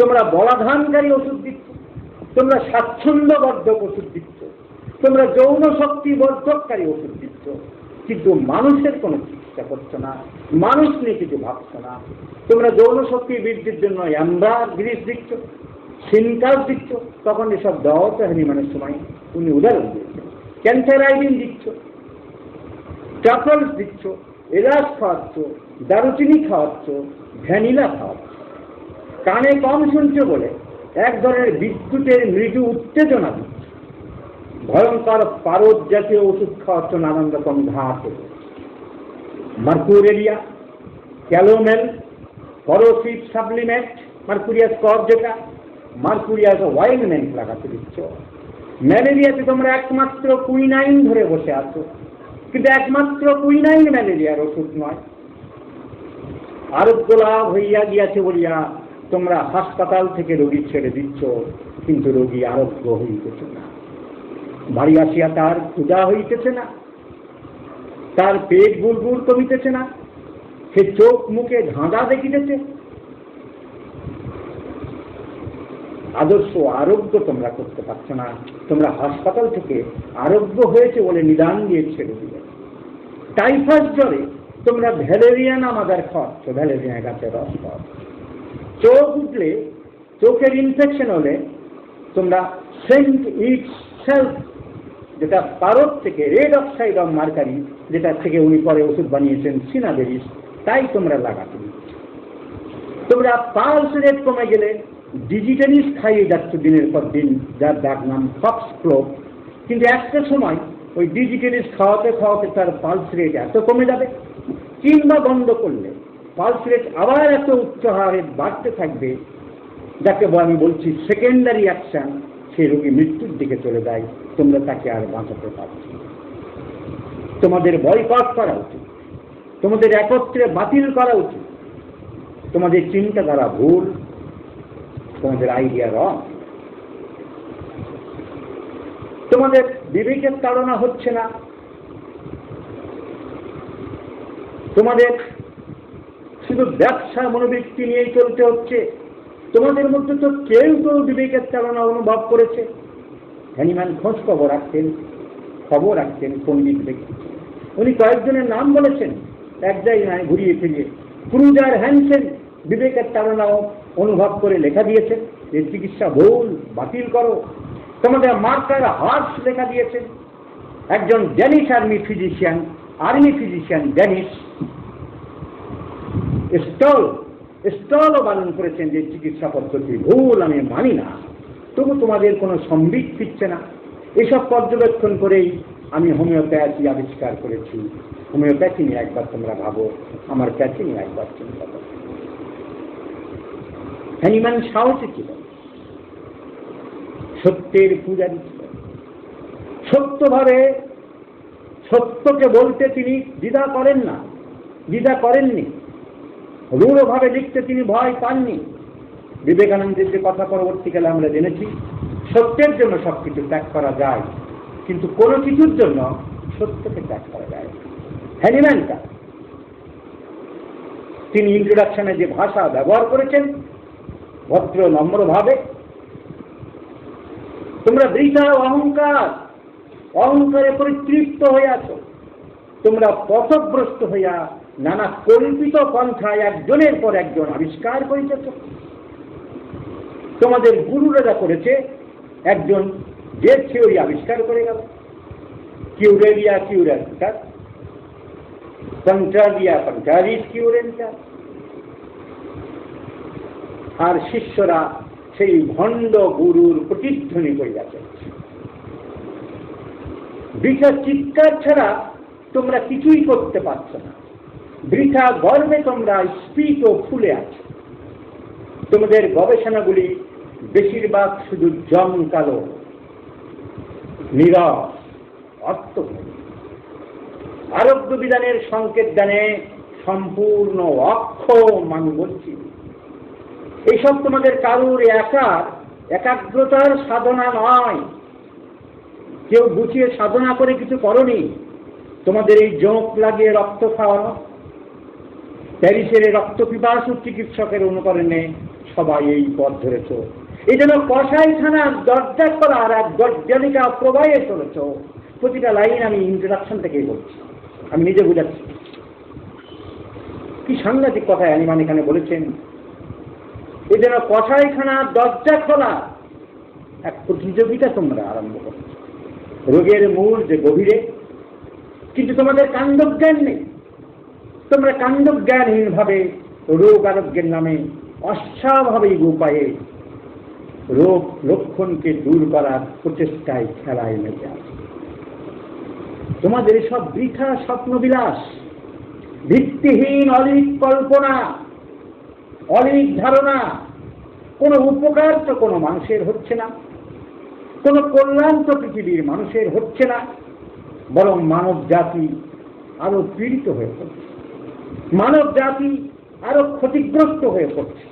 তোমরা বলাধানকারী ওষুধ দিচ্ছ, তোমরা স্বাচ্ছন্দ্যবর্ধক ওষুধ দিচ্ছ, তোমরা যৌন শক্তি বর্ধককারী ওষুধ দিচ্ছ, কিন্তু মানুষের কোনো চিকিৎসা করছো না, মানুষ নিয়ে কিছু ভাবছো না। তোমরা যৌন শক্তি বৃদ্ধির জন্য অ্যাম্বার গ্রিস দিচ্ছ, সিনকাস দিচ্ছ, তখন এসব দেওয়া তো হ্যানিম্যানের সময় উনি উদাহরণ দিচ্ছেন। ক্যান্সারাইডিন দিচ্ছ, ট্রাফলস দিচ্ছ, এলাচ খাওয়াচ্ছ, দারুচিনি খাওয়াচ্ছ, ভ্যানিলা খাওয়াচ্ছ। কানে কম শুনছো বলে এক ধরনের বিদ্যুতের মৃদু উত্তেজনা দিচ্ছ। ভয়ঙ্কর পারদ জাতীয় ওষুধ খাওয়াচ্ছ নানান রকম ঘাটে। মার্কুরেরিয়া, ক্যালোমেল, করোসিভ সাপ্লিমেন্ট, মার্কুরিয়াস কর যেটা, মার্কুরিয়াস ওয়াইলমেন্ট লাগাতে দিচ্ছ। ম্যালেরিয়াতে তোমরা একমাত্র কুইনাইন ধরে বসে আছো, কিন্তু একমাত্র কুইনাইন ম্যালেরিয়ার ওষুধ নয়। আরোগ্য লাভ হইয়া গিয়াছে বলিয়া তোমরা হাসপাতাল থেকে রোগী ছেড়ে দিচ্ছ, কিন্তু রোগী আরোগ্য হইতেছে না। বাড়ি আসিয়া তার ক্ষুধা হইতেছে না, তার পেট গুড়গুড় কমিতেছে না, সে চোখ মুখে ধাঁধা দেখিতেছে। আদর্শ আরোগ্য তোমরা করতে পারছো না। তোমরা হাসপাতাল থেকে আরোগ্য হয়েছে বলে নিদান দিয়ে ছেড়ে দিলে। টাইফয়েড জ্বরে তোমরা ভ্যালেরিয়ান আমাদের খাওয়াচ্ছ, ভ্যালেরিয়া গাছের রস খাওয়াচ্ছ। চোখ উঠলে, চোখের ইনফেকশন হলে তোমরা সেন্ট ইটস সেলফ, যেটা পারদ থেকে রেড অক্সাইড অফ মার্কারি, যেটা থেকে উনি পরে ওষুধ বানিয়েছেন সিনাবেরিস, তাই তোমরা লাগাতে দিচ্ছ। তোমরা পালস রেট কমে গেলে ডিজিটালিস খাইয়ে যাচ্ছ দিনের পর দিন, যার ডাক নাম ফক্স ক্লোভ। কিন্তু একটা সময় ওই ডিজিটালিস খাওয়াতে খাওয়াতে তার পালস রেট এত কমে যাবে, কিংবা বন্ধ করলে পালস রেট আবার এত উচ্চ হারে বাড়তে থাকবে, যাকে আমি বলছি সেকেন্ডারি অ্যাকশন, সেই রোগী মৃত্যুর দিকে চলে যায়। তোমরা তাকে আর বাঁচাতে পারছো। তোমাদের বয়কট করা উচিত, তোমাদের একত্রে বাতিল করা উচিত। তোমাদের চিন্তাধারা ভুল, তোমাদের আইডিয়া রং। তোমাদের বিবেকের তাড়না হচ্ছে না, তোমাদের শুধু ব্যবসা মনোবৃত্তি নিয়েই চলতে হচ্ছে। তোমাদের মধ্যে তো কেউ বিবেকের তাড়না অনুভব করেছে। হ্যানিম্যান খোঁজ খবর রাখতেন পণ্ডিত ব্যক্তি। উনি কয়েকজনের নাম বলেছেন, এক জায়গায় ঘুরিয়ে ফিরিয়ে। ক্রুজার হ্যানসেন বিবেকের তাড়নাও অনুভব করে লেখা দিয়েছেন, এর চিকিৎসা ভুল, বাতিল করো। তোমাদের মার্কার হার্স লেখা দিয়েছেন। একজন ড্যানিশ আর্মি ফিজিশিয়ান ড্যানিশ স্টলও বারণ করেছেন যে চিকিৎসা পদ্ধতি ভুল, আমি মানি না। তবু তোমাদের কোনো সম্বিত ফিরছে না। এসব পর্যবেক্ষণ করেই আমি হোমিওপ্যাথি আবিষ্কার করেছি। হোমিওপ্যাথি নিয়ে একবার তোমরা ভাবো, আমার প্যাথি নিয়ে একবার চিন্তা করো। হ্যানিম্যান সাহসী ছিল, সত্যের পূজারী ছিল। সত্যকে বলতে তিনি দ্বিধা করেননি। রূঢ়ভাবে লিখতে তিনি ভয় পাননি। বিবেকানন্দের যে কথা পরবর্তীকালে আমরা জেনেছি, সত্যের জন্য সবকিছু ত্যাগ করা যায়, কিন্তু কোনো কিছুর জন্য সত্যকে ত্যাগ করা যায়। হ্যানিম্যানটা তিনি ইন্ট্রোডাকশনে যে ভাষা ব্যবহার করেছেন, ভদ্র নম্রভাবে, তোমরা বৃথা অহংকারে পরিতৃপ্ত হয়ে আছো। তোমরা পথভ্রষ্ট হইয়া নানা কল্পিত পন্থায় একজনের পর একজন আবিষ্কার করিতেছ। তোমাদের গুরুরা যা করেছে, একজন যে থিওরি আবিষ্কার করে গেল, কিউরেরিয়া কিউরেন্টার, পন্টারিয়া পন্টারিস কিউরেন্টার, আর শিষ্যরা সেই ভণ্ড গুরুর প্রতিধ্বনি করিয়া চলছে। বৃথা চিৎকার ছাড়া তোমরা কিছুই করতে পারছো না, বৃথা গর্বে তোমরা স্ফীত ও ফুলে আছো। তোমাদের গবেষণাগুলি বেশিরভাগ শুধু জমকালো, নীরব, অর্থহীন, আরোগ্য বিধানের সংকেত দানে সম্পূর্ণ অক্ষ মানবর্জী। এইসব তোমাদের কারুর একাগ্রতার সাধনা নয়। কেউ গুছিয়ে সাধনা করে কিছু করনি। তোমাদের এই জোঁক লাগিয়ে রক্ত খাওয়ানো, প্যারিসের রক্ত পিপাসু চিকিৎসকের অনুকরণে সবাই এই পথ ধরেছ। এই জন্য কসাইখানার দরজা খোলার এক দরজালিকা প্রবাহে চলেছ। প্রতিটা লাইন আমি ইন্ট্রোডাকশন থেকেই বলছি, আমি নিজে বুঝাচ্ছি। কি সাংঘাতিক কথা অ্যানিম্যান এখানে বলেছেন। এই জন্য কসাইখানার দরজা খোলা এক প্রতিযোগিতা তোমরা আরম্ভ করছো রোগের মূল যে গভীরে, কিন্তু তোমাদের কাণ্ডজ্ঞান নেই। তোমরা কাণ্ডজ্ঞানহীন ভাবে রোগ আরোগ্যের নামে অস্বাভাবিক উপায়ে রোগ লক্ষণকে দূর করার প্রচেষ্টায় খেলায় মেতে আছে। তোমাদের সব বৃথা স্বপ্নবিলাস, ভিত্তিহীন অলীক কল্পনা, অলীক ধারণা। কোনো উপকার তো কোনো মানুষের হচ্ছে না, কোনো কল্যাণ তো পৃথিবীর মানুষের হচ্ছে না, বরং মানব জাতি আরো পীড়িত হয়ে পড়ছে, মানব জাতি আরো ক্ষতিগ্রস্ত হয়ে পড়ছে।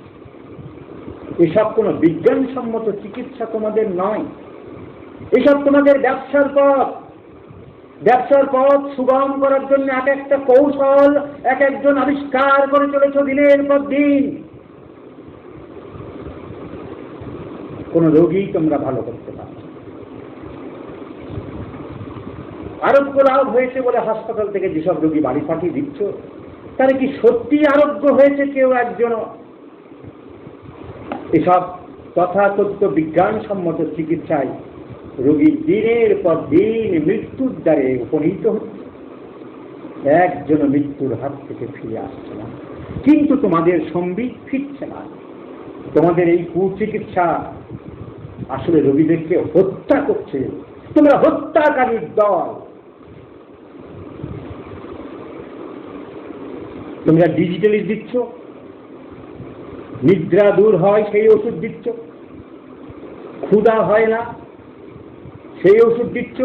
এসব কোনো বিজ্ঞানসম্মত চিকিৎসা তোমাদের নয়, এসব তোমাদের ব্যবসার পথ। ব্যবসার পথ সুগম করার জন্য এক একটা কৌশল এক একজন আবিষ্কার করে চলেছ দিনের পর দিন। কোন রোগী তোমরা ভালো করতে পারছো। আরোগ্য লাভ হয়েছে বলে হাসপাতাল থেকে যেসব রোগী বাড়ি পাঠিয়ে দিচ্ছ, তারা কি সত্যি আরোগ্য হয়েছে কেউ একজন? এসব তথাকথিত বিজ্ঞানসম্মত চিকিৎসায় রোগী দিনের পর দিন মৃত্যুর দ্বারে উপনীত হচ্ছে, একজন মৃত্যুর হাত থেকে ফিরে আসছে না। কিন্তু তোমাদের সম্বিত ফিরছে না। তোমাদের এই কুচিকিৎসা আসলে রোগীদেরকে হত্যা করছে। তোমরা হত্যাকারীর দল। তোমরা ডিজিটালি দিচ্ছ, নিদ্রা দূর হয় সেই ওষুধ দিচ্ছ, ক্ষুধা হয় না সেই ওষুধ দিচ্ছ।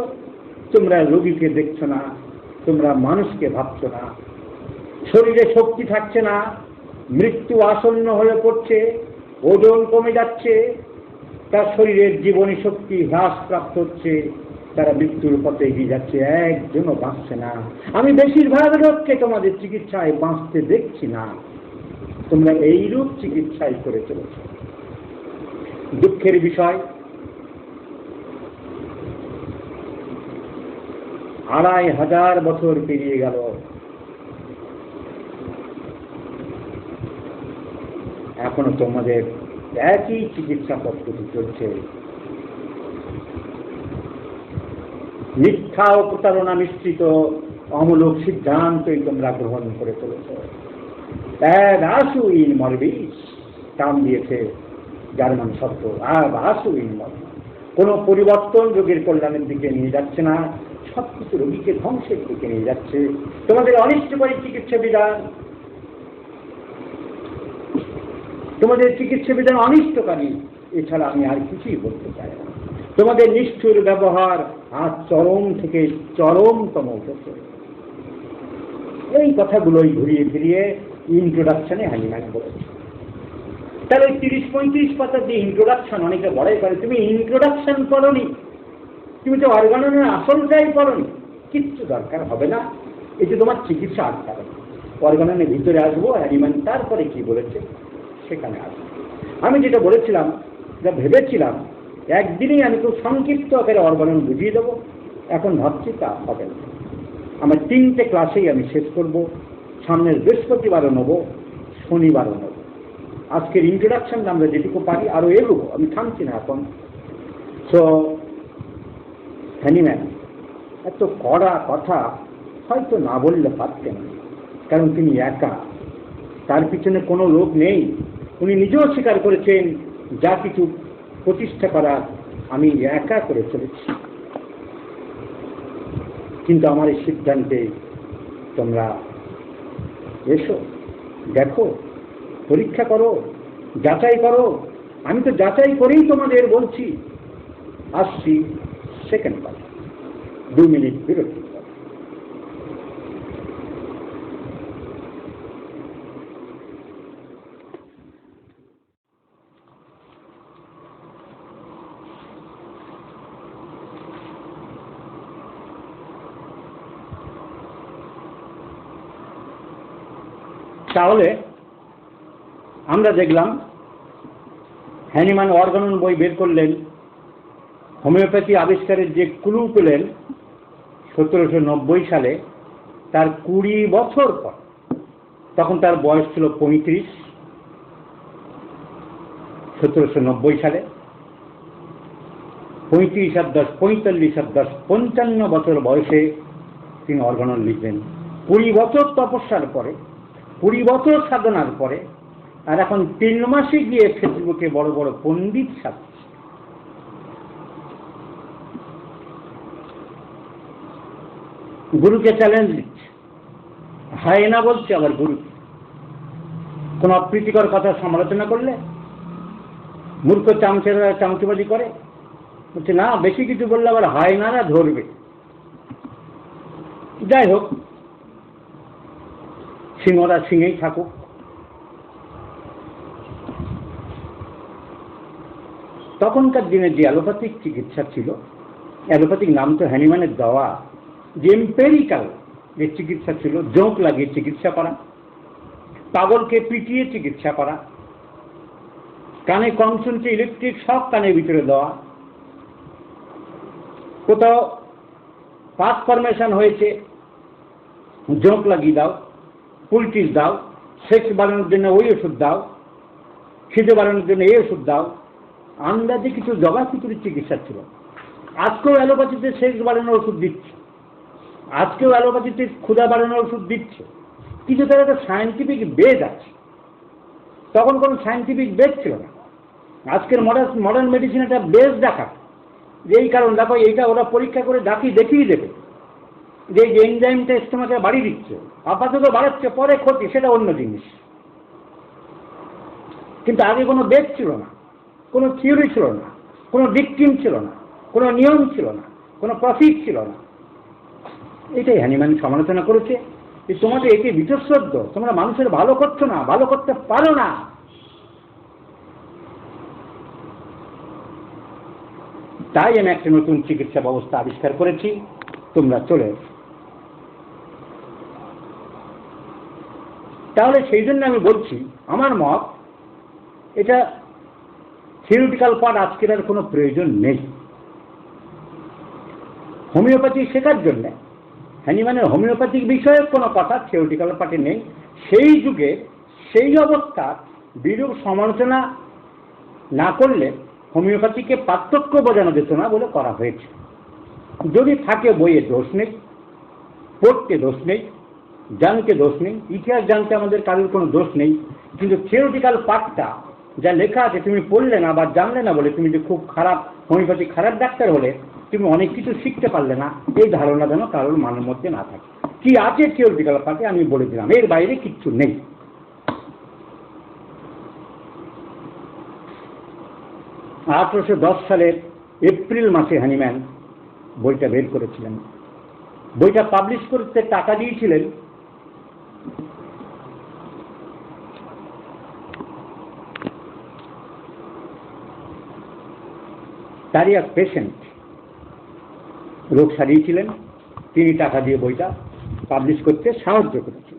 তোমরা রোগীকে দেখছো না, তোমরা মানুষকে ভাবছো না। শরীরে শক্তি থাকছে না, মৃত্যু আসন্ন হয়ে পড়ছে, ওজন কমে যাচ্ছে, তার শরীরের জীবনী শক্তি হ্রাসপ্রাপ্ত হচ্ছে, তারা মৃত্যুর পথে এগিয়ে যাচ্ছে, একজনও বাঁচছে না। আমি বেশিরভাগ লোককে তোমাদের চিকিৎসায় বাঁচতে দেখছি না। তোমরা এইরূপ চিকিৎসাই করে চলেছ। দুঃখের বিষয়, 2500 বছর পেরিয়ে গেল, এখনো তোমাদের একই চিকিৎসা পদ্ধতি চলছে। মিথ্যা ও প্রতারণা মিশ্রিত অমূলক সিদ্ধান্তই তোমরা গ্রহণ করে চলেছ। আসুইন মরবিস নাম দিয়েছে জার্মান শব্দ, আসুইন মরবিস। কোনো পরিবর্তন রোগীর কল্যাণের দিকে নিয়ে যাচ্ছে না, সবকিছু রোগীকে ধ্বংসের দিকে নিয়ে যাচ্ছে। তোমাদের অনিষ্টকারী চিকিৎসা বিধান, তোমাদের চিকিৎসা বিধান অনিষ্টকারী, এছাড়া আমি আর কিছুই বলতে চাই না। তোমাদের নিষ্ঠুর ব্যবহার আজ চরম থেকে চরমতম উঠেছে। এই কথাগুলোই ঘুরিয়ে ফিরিয়ে ইন্ট্রোডাকশনে হ্যানিম্যান বলেছে। তাহলে 30-35 পাতা দিয়ে ইন্ট্রোডাকশন অনেকে বড়াই করে, তুমি ইন্ট্রোডাকশন করোনি, তুমি তো অর্গাননের আসলটাই করোনি। কিচ্ছু দরকার হবে না, এই যে তোমার চিকিৎসা আটকাবে। অর্গাননের ভিতরে আসবো, হ্যানিম্যান তারপরে কি বলেছে সেখানে আসবো। আমি যেটা বলেছিলাম, যা ভেবেছিলাম একদিনেই আমি খুব সংক্ষিপ্ত আকারে অর্গানন বুঝিয়ে দেবো, এখন ভাবছি তা হবে না। আমার 3টে ক্লাসেই আমি শেষ করব। সামনের বৃহস্পতিবারও নেবো, শনিবারও নেব। আজকের ইন্ট্রোডাকশন আমরা যেটুকু পারি আরো এগোবো, আমি থামছি না এখন। সো হ্যানিম্যান এত কড়া কথা হয়তো না বললে পারতেন, কারণ তিনি একা, তার পিছনে কোনো লোক নেই। উনি নিজেও স্বীকার করেছেন যা কিছু প্রতিষ্ঠা করার আমি একা করে চলেছি। কিন্তু আমার এই সিদ্ধান্তে তোমরা এসো, দেখো, পরীক্ষা করো, যাচাই করো। আমি তো যাচাই করেই তোমাদের বলছি। আসছি সেকেন্ড পার্ট, 2 মিনিট বিরতি। তাহলে আমরা দেখলাম হ্যানিম্যান অর্গানন বই বের করলেন, হোমিওপ্যাথি আবিষ্কারের যে ক্লু পেলেন 1790 সালে, তার 20 বছর পর, তখন তার বয়স ছিল 35। 1790 সালে 35 আর 10 45 আর 10 55 বছর বয়সে তিনি অর্গানন লিখলেন। 20 বছর তপস্যার পরে, 20 বছর সাধনার পরে, আর এখন 3 মাসে গিয়ে ফেসবুকে বড় বড় পণ্ডিত সাথে গুরুকে চ্যালেঞ্জ দিচ্ছে, হায়না বলছে আবার গুরু। কোন অপ্রীতিকর কথা সমালোচনা করলে মূর্খ চামচেরা চামচবাজি করে, বলছে না বেশি কিছু বললে আবার হায়নারা ধরবে। যাই হোক, সিংহরা সিংহেই থাকুক। তখনকার দিনে যে অ্যালোপ্যাথিক চিকিৎসা ছিল, অ্যালোপ্যাথিক নাম তো হ্যানিম্যানের দেওয়া, যে এম্পেরিক্যাল যে চিকিৎসা ছিল, জোঁক লাগিয়ে চিকিৎসা করা, পাগলকে পিটিয়ে চিকিৎসা করা, কানে কম শুনছে ইলেকট্রিক শক কানের ভিতরে দেওয়া, কোথাও পাস ফরমেশন হয়েছে জোঁক লাগিয়ে দাও, পুলটিস দাও, সেক্স বাড়ানোর জন্য ওই ওষুধ দাও, খিদে বাড়ানোর জন্য এই ওষুধ দাও, আন্দাজে কিছু জগাখিচুড়ির চিকিৎসা ছিল। আজকেও অ্যালোপ্যাথিতে সেক্স বাড়ানোর ওষুধ দিচ্ছে, আজকেও অ্যালোপ্যাথিতে ক্ষুধা বাড়ানোর ওষুধ দিচ্ছে, কিন্তু তার একটা সায়েন্টিফিক বেদ আছে। তখন কোনো সায়েন্টিফিক বেদ ছিল না। আজকের মডার্ন মেডিসিন একটা বেস দেখা, যে এই কারণ দেখো এইটা ওরা পরীক্ষা করে দেখিয়ে দেবে যে এই এনজাইমটা স্টোমাকে বাড়িয়ে দিচ্ছে, আপাতত বাড়াচ্ছে, পরে ক্ষতি, সেটা অন্য জিনিস। কিন্তু আগে কোনো বেদ ছিল না, কোনো থিওরি ছিল না, কোনো ভিকটিম ছিল না, কোনো নিয়ম ছিল না, কোনো প্রফিট ছিল না। এটাই হ্যানিম্যান সমালোচনা করেছে যে তোমাদের একে বীতশ্রদ্ধ, তোমরা মানুষের ভালো করছো না, ভালো করতে পারো না। তাই আমি একটা নতুন চিকিৎসা ব্যবস্থা আবিষ্কার করেছি, তোমরা চলে এসো। তাহলে সেই জন্য আমি বলছি, আমার মত এটা থিওরিটিক্যাল পার্ট আজকের আর কোনো প্রয়োজন নেই। হোমিওপ্যাথি শেখার জন্য হ্যানিম্যানের হোমিওপ্যাথিক বিষয়ে কোনো কথা থিওরিটিক্যাল পার্টে নেই। সেই যুগে সেই অবস্থা বিরূপ সমালোচনা না করলে হোমিওপ্যাথিকে পার্থক্য বোঝানো যেত না বলে করা হয়েছে। যদি থাকে বইয়ে দোষ নেই, পড়তে দোষ নেই, জানতে দোষ নেই, ইতিহাস জানতে আমাদের কারোর কোনো দোষ নেই। কিন্তু থিওরিটিক্যাল পার্টটা যা লেখা আছে তুমি পড়লে না বা জানলে না বলে তুমি যে খুব খারাপ হোমিওপ্যাথি খারাপ ডাক্তার হলে তুমি অনেক কিছু শিখতে পারলে না, এই ধারণা যেন কারোর মনের মধ্যে না থাকে। কি আছে থিওরিটিক্যাল পার্টে আমি বলে দিলাম, এর বাইরে কিচ্ছু নেই। 1810 সালের এপ্রিল মাসে হ্যানিম্যান বইটা বের করেছিলেন। বইটা পাবলিশ করতে টাকা দিয়েছিলেন তারই এক পেশেন্ট, রোগ সারিয়েছিলেন, তিনি টাকা দিয়ে বইটা পাবলিশ করতে সাহায্য করেছিলেন।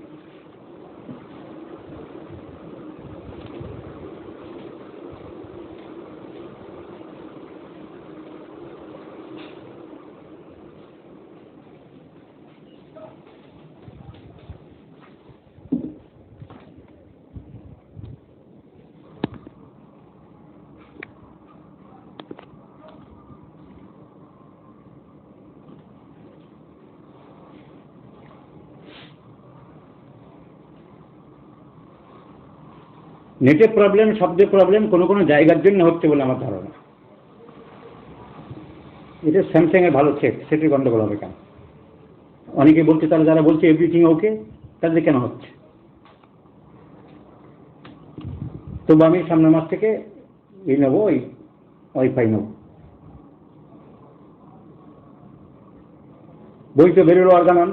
নেটে প্রবলেম, শব্দে প্রবলেম কোনো কোনো জায়গার জন্য হচ্ছে বলে আমার ধারণা। এটা স্যামসাং এর ভালো সেট, সেটির গন্ডগোল হবে কেন? অনেকে বলছে, তারা যারা বলছে এভরিথিং ওকে, তাদের কেন হচ্ছে? তবু আমি সামনের মাস থেকে নেবো, ওই ওয়াইফাই নেব। বই তো বেরোলো অর্গানন,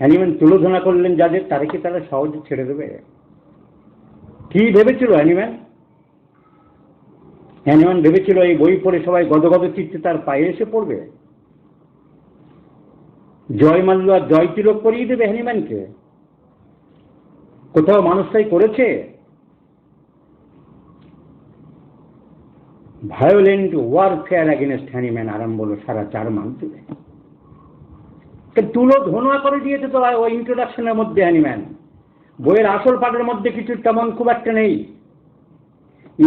হ্যানিম্যান তুলোধনা করলেন যাদের, তারা কি তারা সহজে ছেড়ে দেবে? কি ভেবেছিল হ্যানিম্যান? হ্যানিম্যান ভেবেছিল এই বই পড়ে সবাই গদগদ চিত্তে তার পায়ে এসে পড়বে, জয় মাল্য আর জয় তিলক করিয়ে দেবে হ্যানিম্যানকে? কোথাও মানুষ তাই করেছে? ভায়োলেন্ট ওয়ারফেয়ার অ্যাগেনস্ট হ্যানিম্যান আরম্ভ হলো সারা জার্মান জুড়ে। তুলোধনা করে দিয়েছে তো ওই ইন্ট্রোডাকশনের মধ্যে হ্যানিম্যান। বইয়ের আসল পাঠের মধ্যে কিছু তেমন খুব একটা নেই।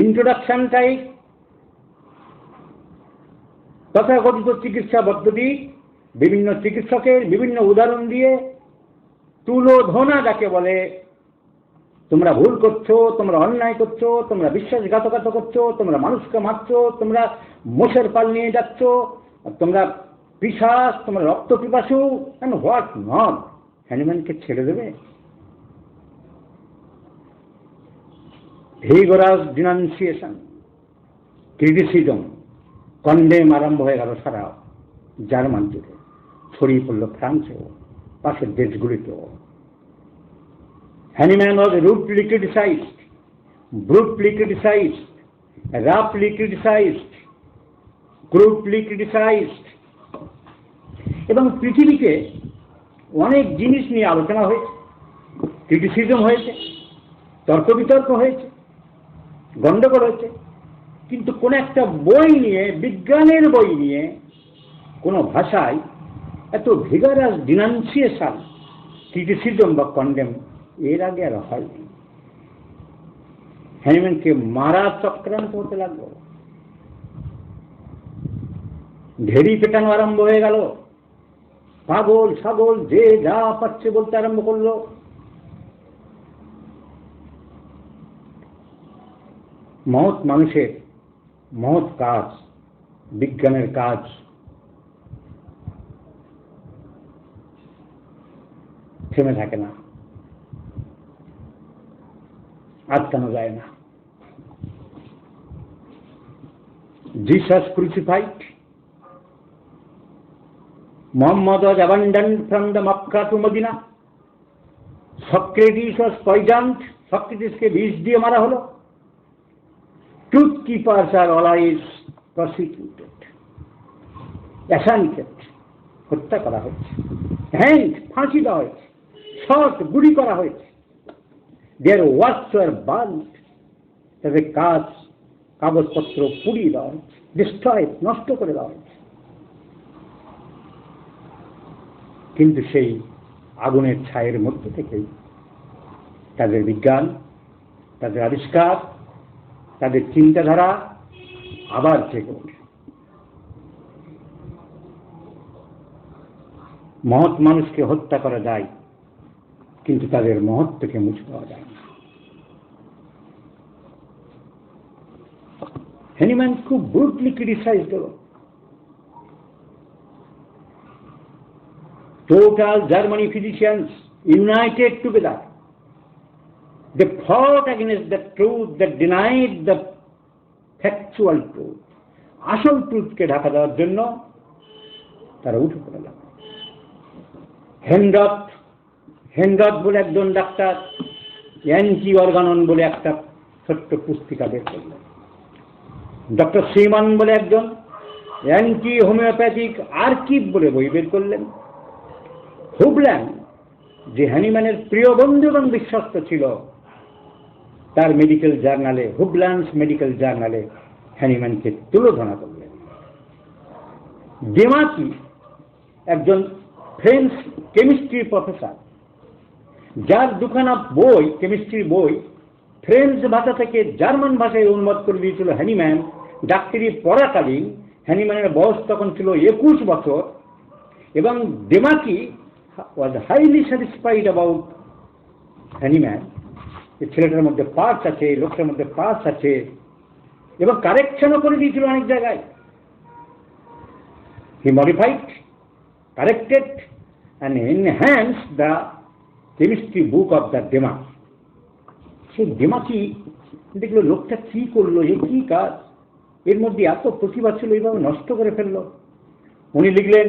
ইন্ট্রোডাকশনটাই তথাকথিত চিকিৎসা পদ্ধতি, বিভিন্ন চিকিৎসকের বিভিন্ন উদাহরণ দিয়ে তুলোধনা যাকে বলে, তোমরা ভুল করছো, তোমরা অন্যায় করছো, তোমরা বিশ্বাসঘাতকতা করছো, তোমরা মানুষকে মারছো, তোমরা মোষের পাল নিয়ে যাচ্ছ, তোমরা পিশাচ, তোমরা রক্ত পিপাসু, এন্ড হোয়াট নট। হ্যানিম্যানকে ছেড়ে দেবে? ভিগোরাস ডিনাউন্সিয়েশন, ক্রিটিসিজম, কন্ডেম আরম্ভ হয়ে গেল সারা জার্মান জুড়ে, ছড়িয়ে পড়ল ফ্রান্সেও, পাশের দেশগুলিতেও। Hahnemann was rudely criticized, brutally criticized, roughly criticized, crudely criticized, এবং পৃথিবীতে অনেক জিনিস নিয়ে আলোচনা হয়েছে, ক্রিটিসিজম হয়েছে, তর্ক বিতর্ক হয়েছে, গন্ডগোল হয়েছে, কিন্তু কোন একটা বই নিয়ে, বিজ্ঞানের বই নিয়ে, কোন ভাষায় এত ভিগারাস ডিনাউন্সিয়েশন, ক্রিটিসিজম বা কন্ডেম এর আগে আর হয়নি। হ্যানিম্যানকে মারা চক্রান্ত হতে লাগলো, ঢেড়ি পেটানো আরম্ভ হয়ে গেল, পাগল ছাগল যে যা পাচ্ছে বলতে আরম্ভ করলো। মহৎ মানুষের মহৎ কাজ, বিজ্ঞানের কাজ, থেমে থাকে না, আটকানো যায় না। Jesus crucified, Muhammad was abandoned from the Makkah to Medina, Socrates was poisoned, সক্রেটিসকে বিষ দিয়ে মারা হলো, truth keepers are always prosecuted, অ্যাসান্টেড, হত্যা করা হয়েছে, হ্যান্ড, ফাঁসি দেওয়া হয়েছে, শর্ট, গুলি করা হয়েছে, their works were burnt, তাদের কাগজপত্র পুড়িয়ে দেওয়া হয়েছে, ডিস্ট্রয়েড, নষ্ট করে দেওয়া হয়েছে। কিন্তু সেই আগুনের ছায়ের মধ্যে থেকেই তাদের বিজ্ঞান, তাদের আবিষ্কার, তাদের চিন্তাধারা আবার জেগে ওঠে। মহৎ মানুষকে হত্যা করা যায়, কিন্তু তাদের মহত্বকে মুছে দেওয়া যায় না। হ্যানিম্যান খুব ব্রুটলি ক্রিটিসাইজড হল। Total Germany physicians United together, they fought against the truth that denied the factual truth. আসল ট্রুথকে ঢাকা দেওয়ার জন্য তারা উঠে পড়ে গেল। হেনরথ বলে একজন ডাক্তার অ্যান্টি অর্গানন বলে একটা ছোট্ট পুস্তিকা বের করলেন। ডক্টর সিমান বলে একজন অ্যান্টি হোমিওপ্যাথিক আর্কিভ বলে বই বের করলেন। হুবল্যান্ড, যে হ্যানিম্যানের প্রিয় বন্ধু এবং বিশ্বস্ত ছিল, তার মেডিকেল জার্নালে, হুবল্যান্ডস মেডিকেল জার্নালে হ্যানিম্যানকে তুলোধনা করলেন। ডেমাকি, একজন ফ্রেঞ্চ কেমিস্ট্রি প্রফেসর, যার দুখানা বই, কেমিস্ট্রির বই, ফ্রেঞ্চ ভাষা থেকে জার্মান ভাষায় অনুবাদ করে দিয়েছিল হ্যানিম্যান ডাক্তারি পড়াকালীন। হ্যানিম্যানের বয়স তখন ছিল 21 বছর, এবং Demachy was highly satisfied about Hahnemann. এই ছেলেটার মধ্যে পার্টস আছে, লোকটার মধ্যে পার্টস আছে, এবং কারেকশনও করে দিয়েছিল অনেক জায়গায়। হি modified corrected and enhanced the chemistry book of the Demak. সেই ডেমাকি দেখলো লোকটা কি করলো, এ কি কাজ, এর মধ্যে এত প্রতিভা ছিল, এইভাবে নষ্ট করে ফেললো। উনি লিখলেন,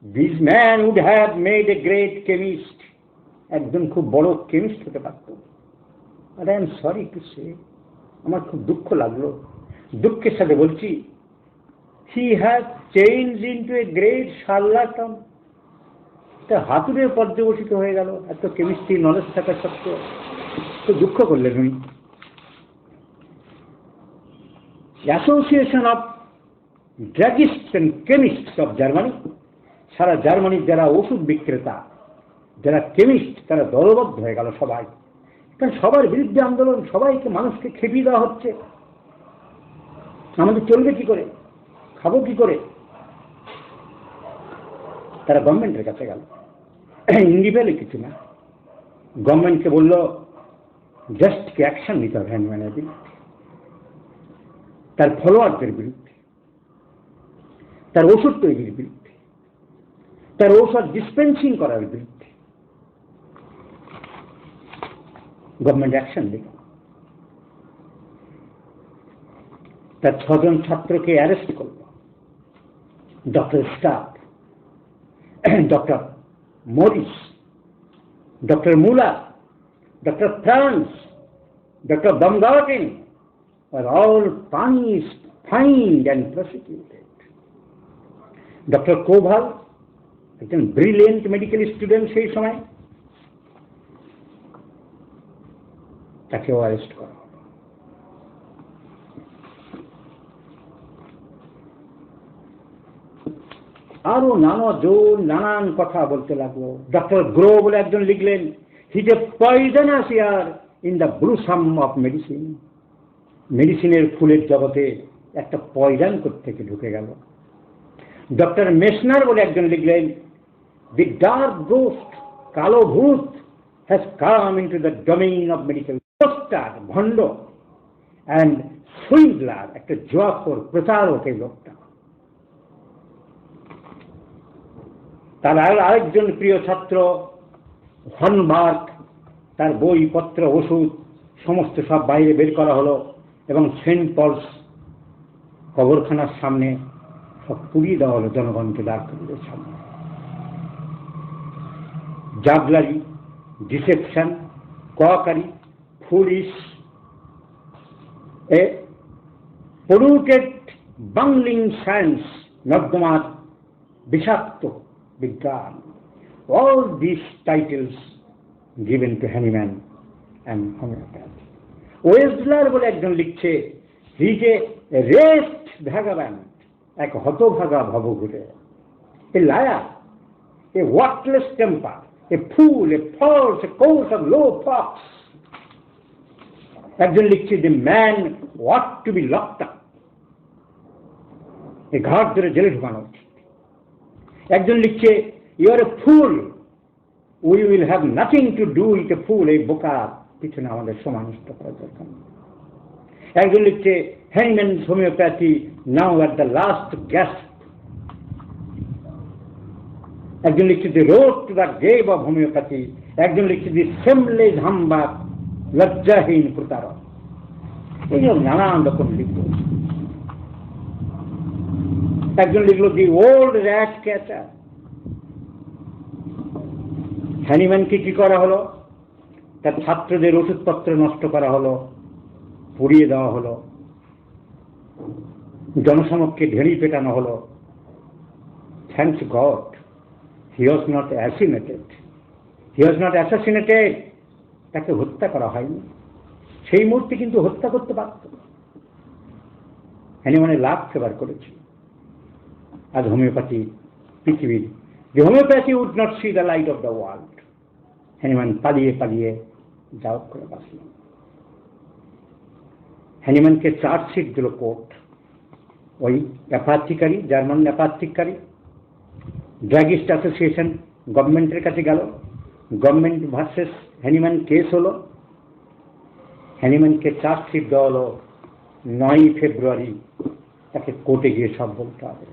this man would have made a great chemist, একজন খুব বড় কেমিস্ট হতে পারত। আর I am sorry to say, আমার খুব দুঃখ লাগলো, দুঃখের সাথে বলছি, he has changed into a great charlatan, তা হাতুড়ের পর্যবসিত হয়ে গেল এত কেমিস্ট্রি নলেজ থাকা সত্ত্বেও। তো দুঃখ করলেন উনি। Association of druggist and chemist of Germany, সারা জার্মানির যারা ওষুধ বিক্রেতা, যারা কেমিস্ট, তারা দলবদ্ধ হয়ে গেল সবাই, কারণ সবার বিরুদ্ধে আন্দোলন, সবাইকে মানুষকে খেপিয়ে দেওয়া হচ্ছে, আমাদের চলবে কি করে, খাবো কি করে। তারা গভর্নমেন্টের কাছে গেল, ইন্ডিভিজুয়ালি কিছু না, গভর্নমেন্টকে বলল জাস্ট কি অ্যাকশন নিতে হবে হ্যানিম্যানের বিরুদ্ধে, তার ফলোয়ারদের বিরুদ্ধে, তার ওষুধ তৈরির বিরুদ্ধে, তার ঔষধ ডিসপেন্সিং করার বিরুদ্ধে গভর্নমেন্ট অ্যাকশন নিল। তার 6 জন ছাত্রকে অ্যারেস্ট করল, doctor Stapf, doctor Morris, doctor Muller, doctor Franz, doctor Baumgarten were all punished, fined and prosecuted. Doctor Koval, একজন ব্রিলিয়েন্ট মেডিকেল স্টুডেন্ট সেই সময়, তাকেও অ্যারেস্ট করা। আরো নানান কথা বলতে লাগলো। ডক্টর গ্রো বলে একজন লিখলেন, he is a poisonous air in the blossom of medicine, মেডিসিনের ফুলের জগতে একটা পয়জন থেকে ঢুকে গেল। ডক্টর মেসনার বলে একজন লিখলেন, দি ডার্ক গোস্ট, কালো ভূত, has come into the domain of medical. Poster, ভণ্ড অ্যান্ড সুইন্ডলার, একটা জুয়াখোর প্রচারক এই লোকটা। তার আরেকজন প্রিয় ছাত্র হর্নবার্গ, তার বইপত্র, ওষুধ সমস্ত সব বাইরে বের করা হলো এবং সেন্ট পলস কবরখানার সামনে সব পুড়িয়ে দেওয়া হলো জনগণকে দাঁড় করিয়ে সামনে। জাগলারি, ডিসেপশন, কোয়াকারি, ফুলিশ, এ পলিউটেড বাংলিং সায়েন্স, নর্দমার বিষাক্ত বিজ্ঞান, all these titles given to Hahnemann and homeopathy. ওয়েসলার বলে একজন লিখছে, হি ইজ এ রেস্ট ভ্যাগাব্যান্ড, এক হতভাগা ভবঘুরে, a liar, a workless temper, a fool, a false, a course of low fox. একজন লিখছে, the man ought to be locked up, এ ঘাট ধরে জেলে ঢুকানো উচিত। একজন লিখছে, you are a fool, we will have nothing to do with a fool, এই বোকা পিছনে আমাদের সমানিষ্ট করার দরকার। একজন লিখছে, Hahnemann's homoeopathy now at the last gasp. একজন লিখছে, the road to the grave of homeopathy. একজন লিখছে, দি সেমলেজ হাম্বাগ, লজ্জাহীন প্রতারক। এইসব নানান রকম লিখল। একজন লিখল, দি ওল্ড র্যাট ক্যাচার। হ্যানিম্যানকে কি করা হলো? তার ছাত্রদের ওষুধপত্র নষ্ট করা হলো, পুড়িয়ে দেওয়া হলো, জনসমক্ষে ঢেড়ি পেটানো হলো। Thanks god, he was not assassinated, he was not assassinated. তাকে হত্যা করা হয়নি। সেই মুহূর্তে কিন্তু হত্যা করতে পারত। হ্যানিম্যানের লাভ ফেভার করেছে। আজ হোমিওপ্যাথি পৃথিবীর, the homeopathy would not see the light of the world. Hahnemann পালিয়ে পালিয়ে যাও করে বাঁচল। হ্যানিম্যানকে চার্জশিট দিল কোর্ট। ওই অ্যাপাথিকারী, জার্মান অ্যাপাথিকারী ড্রাগিস্ট অ্যাসোসিয়েশন গভর্নমেন্টের কাছে গেল। গভর্নমেন্ট ভার্সেস হ্যানিম্যান কেস হলো। হ্যানিম্যানকে চার্জশিট দেওয়া হলো 9 ফেব্রুয়ারি তাকে কোর্টে গিয়ে সব বলতে হবে।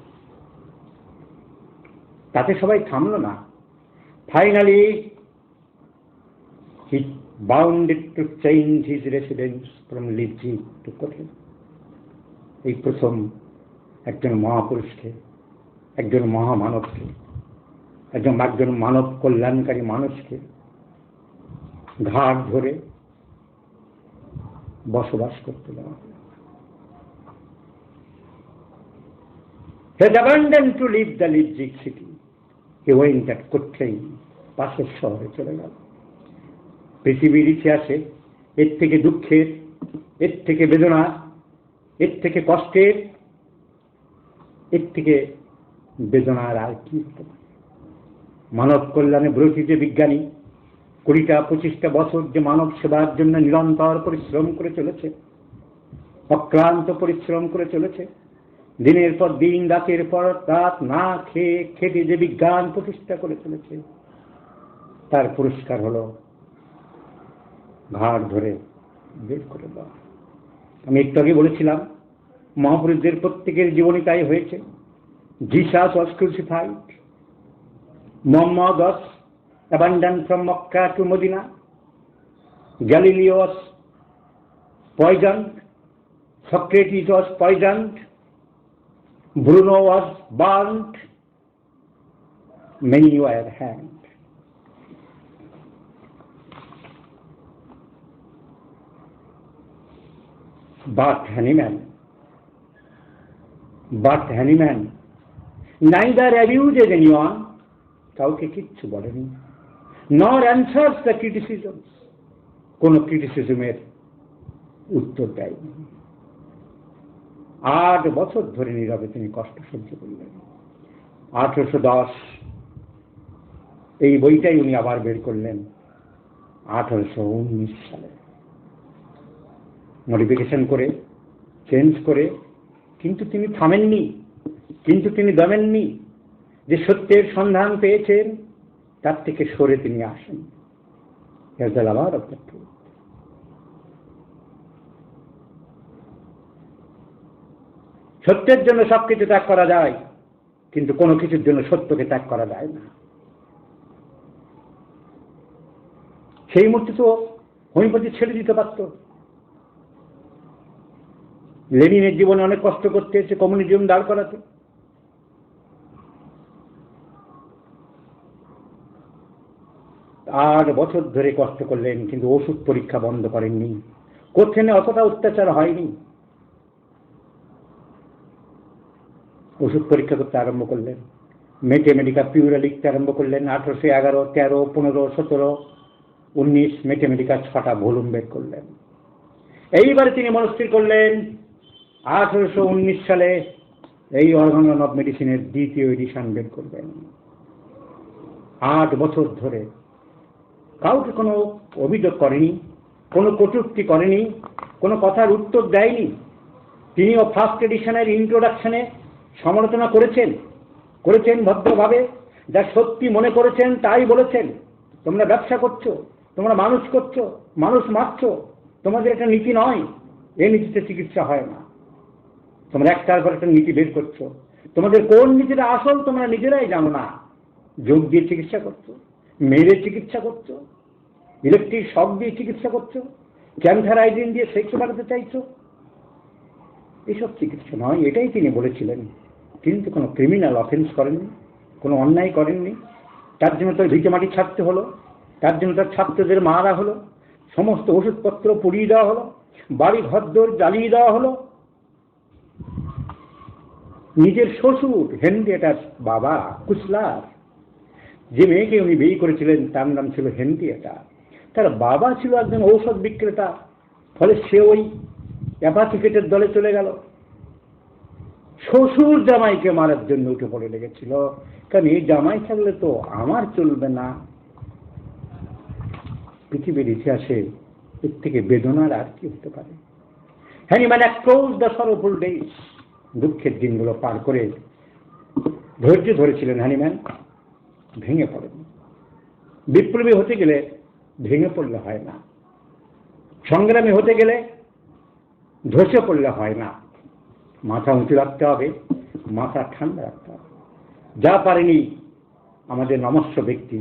তাতে সবাই থামলো না। Finally he bounded to change his residence from Leipzig to Kothen. এই প্রথম একজন মহাপুরুষকে, একজন মহামানবকে, একজন মানব কল্যাণকারী মানুষকে ঘাট ধরে বসবাস করতে দেওয়া। He abandoned to leave the Leipzig city. He went at Kotlin, পাশের শহরে চলে গেল। পৃথিবীর ইতিহাসে এর থেকে দুঃখের, এর থেকে বেদনা, এর থেকে কষ্টের, এর থেকে বেদনার আর কি হতে পারে? মানব কল্যাণে ব্রতী যে বিজ্ঞানী 20-25টা বছর যে মানব সেবার জন্য নিরন্তর পরিশ্রম করে চলেছে, অক্লান্ত পরিশ্রম করে চলেছে, দিনের পর দিন, রাতের পর রাত না খেয়ে খেটে যে বিজ্ঞান প্রতিষ্ঠা করে চলেছে, তার পুরস্কার হলো ঘাড় ধরে বের করে দেওয়া। আমি একটু আগে বলেছিলাম মহাপুরুষদের প্রত্যেকের জীবনে তাই হয়েছে। Jesus was crucified, Muhammad was abandoned from Makkah to Medina, Galileo was poisoned, Socrates was poisoned, Bruno was burnt, many were hanged. But Hanuman neither abused anyone, কাউকে কিচ্ছু বলেনি, nor answers the criticisms, কোন ক্রিটিসিজমের উত্তর দেয়নি। 8 বছর ধরে নীরবে তিনি কষ্ট সহ্য করলেন। 1810 এই বইটাই উনি আবার বের করলেন 1819 সালে, মডিফিকেশন করে, চেঞ্জ করে। কিন্তু তিনি থামেননি, কিন্তু তিনি দমেননি। যে সত্যের সন্ধান পেয়েছেন তার থেকে সরে তিনি আসেন। সত্যের জন্য সবকিছু ত্যাগ করা যায়, কিন্তু কোনো কিছুর জন্য সত্যকে ত্যাগ করা যায় না। সেই মুহূর্তে তো হোমিওপ্যাথি ছেড়ে দিতে পারত। লেনিনের জীবনে অনেক কষ্ট করতে এসে কমিউনিজম দাঁড় করাতে। 8 বছর ধরে কষ্ট করলেন, কিন্তু ওষুধ পরীক্ষা বন্ধ করেননি। কোথেনে অতটা অত্যাচার হয়নি। ওষুধ পরীক্ষা করতে আরম্ভ করলেন, ম্যাথমেটিকা পিউরা লিখতে আরম্ভ করলেন। 1811, 13, 15, 17, 19 ম্যাথমেটিকা 6টা ভলিউম বের করলেন। এইবারে তিনি মনস্থির করলেন 1819 সালে এই অর্গানন অফ মেডিসিনের 2য় এডিশন বের করবেন। 8 বছর ধরে কাউকে কোনো অভিযোগ করেনি, কোনো কটূক্তি করেনি, কোনো কথার উত্তর দেয়নি। তিনিও ফার্স্ট এডিশনের ইন্ট্রোডাকশনে সমালোচনা করেছেন ভদ্রভাবে। যা সত্যি মনে করেছেন তাই বলেছেন। তোমরা ব্যবসা করছো, তোমরা মানুষ করছো, মানুষ মারছো, তোমাদের একটা নীতি নয়, এই নীতিতে চিকিৎসা হয় না। তোমরা একটার পর একটা নীতি বের করছো, তোমাদের কোন নীতিটা আসল তোমরা নিজেরাই জানো না। যোগ দিয়ে চিকিৎসা করছো, মেরে চিকিৎসা করছো, ইলেকট্রিক শক দিয়ে চিকিৎসা করছো, ক্যান্সার আইডিন দিয়ে সেক্স বাড়াতে চাইছো। এইসব চিকিৎসা নয়, এটাই তিনি বলেছিলেন। কিন্তু কোনো ক্রিমিনাল অফেন্স করেননি, কোনো অন্যায় করেননি। তার জন্য তার ভিটে মাটি ছাড়তে হলো, তার জন্য তার ছাত্রদের মারা হলো, সমস্ত ওষুধপত্র পুড়িয়ে দেওয়া হলো, বাড়ি ঘরদোর জ্বালিয়ে দেওয়া হলো। নিজের শ্বশুর হেনরিয়েটার বাবা কুসলার, যে মেয়েকে উনি বিয়ে করেছিলেন তার নাম ছিল হেনরিয়েটা, তার বাবা ছিল একজন ঔষধ বিক্রেতা। ফলে সে ওই অ্যাপাথিকেটের দলে চলে গেল। শ্বশুর জামাইকে মারার জন্য উঠে পড়ে লেগেছিল, কারণ এই জামাই থাকলে তো আমার চলবে না। পৃথিবীর ইতিহাসে এর থেকে বেদনার আর কি হতে পারে? হ্যানিম্যান অ্যাক্রস দ্য সরোফুল ডেজ, দুঃখের দিনগুলো পার করে ধৈর্য ধরেছিলেন হ্যানিম্যান, ভেঙে পড়েন। বিপ্লবী হতে গেলে ভেঙে পড়লে হয় না, সংগ্রামী হতে গেলে ধসে পড়লে হয় না। মাথা উঁচু রাখতে হবে, মাথা ঠান্ডা রাখতে হবে। যা পারেনি আমাদের নমস্য ব্যক্তি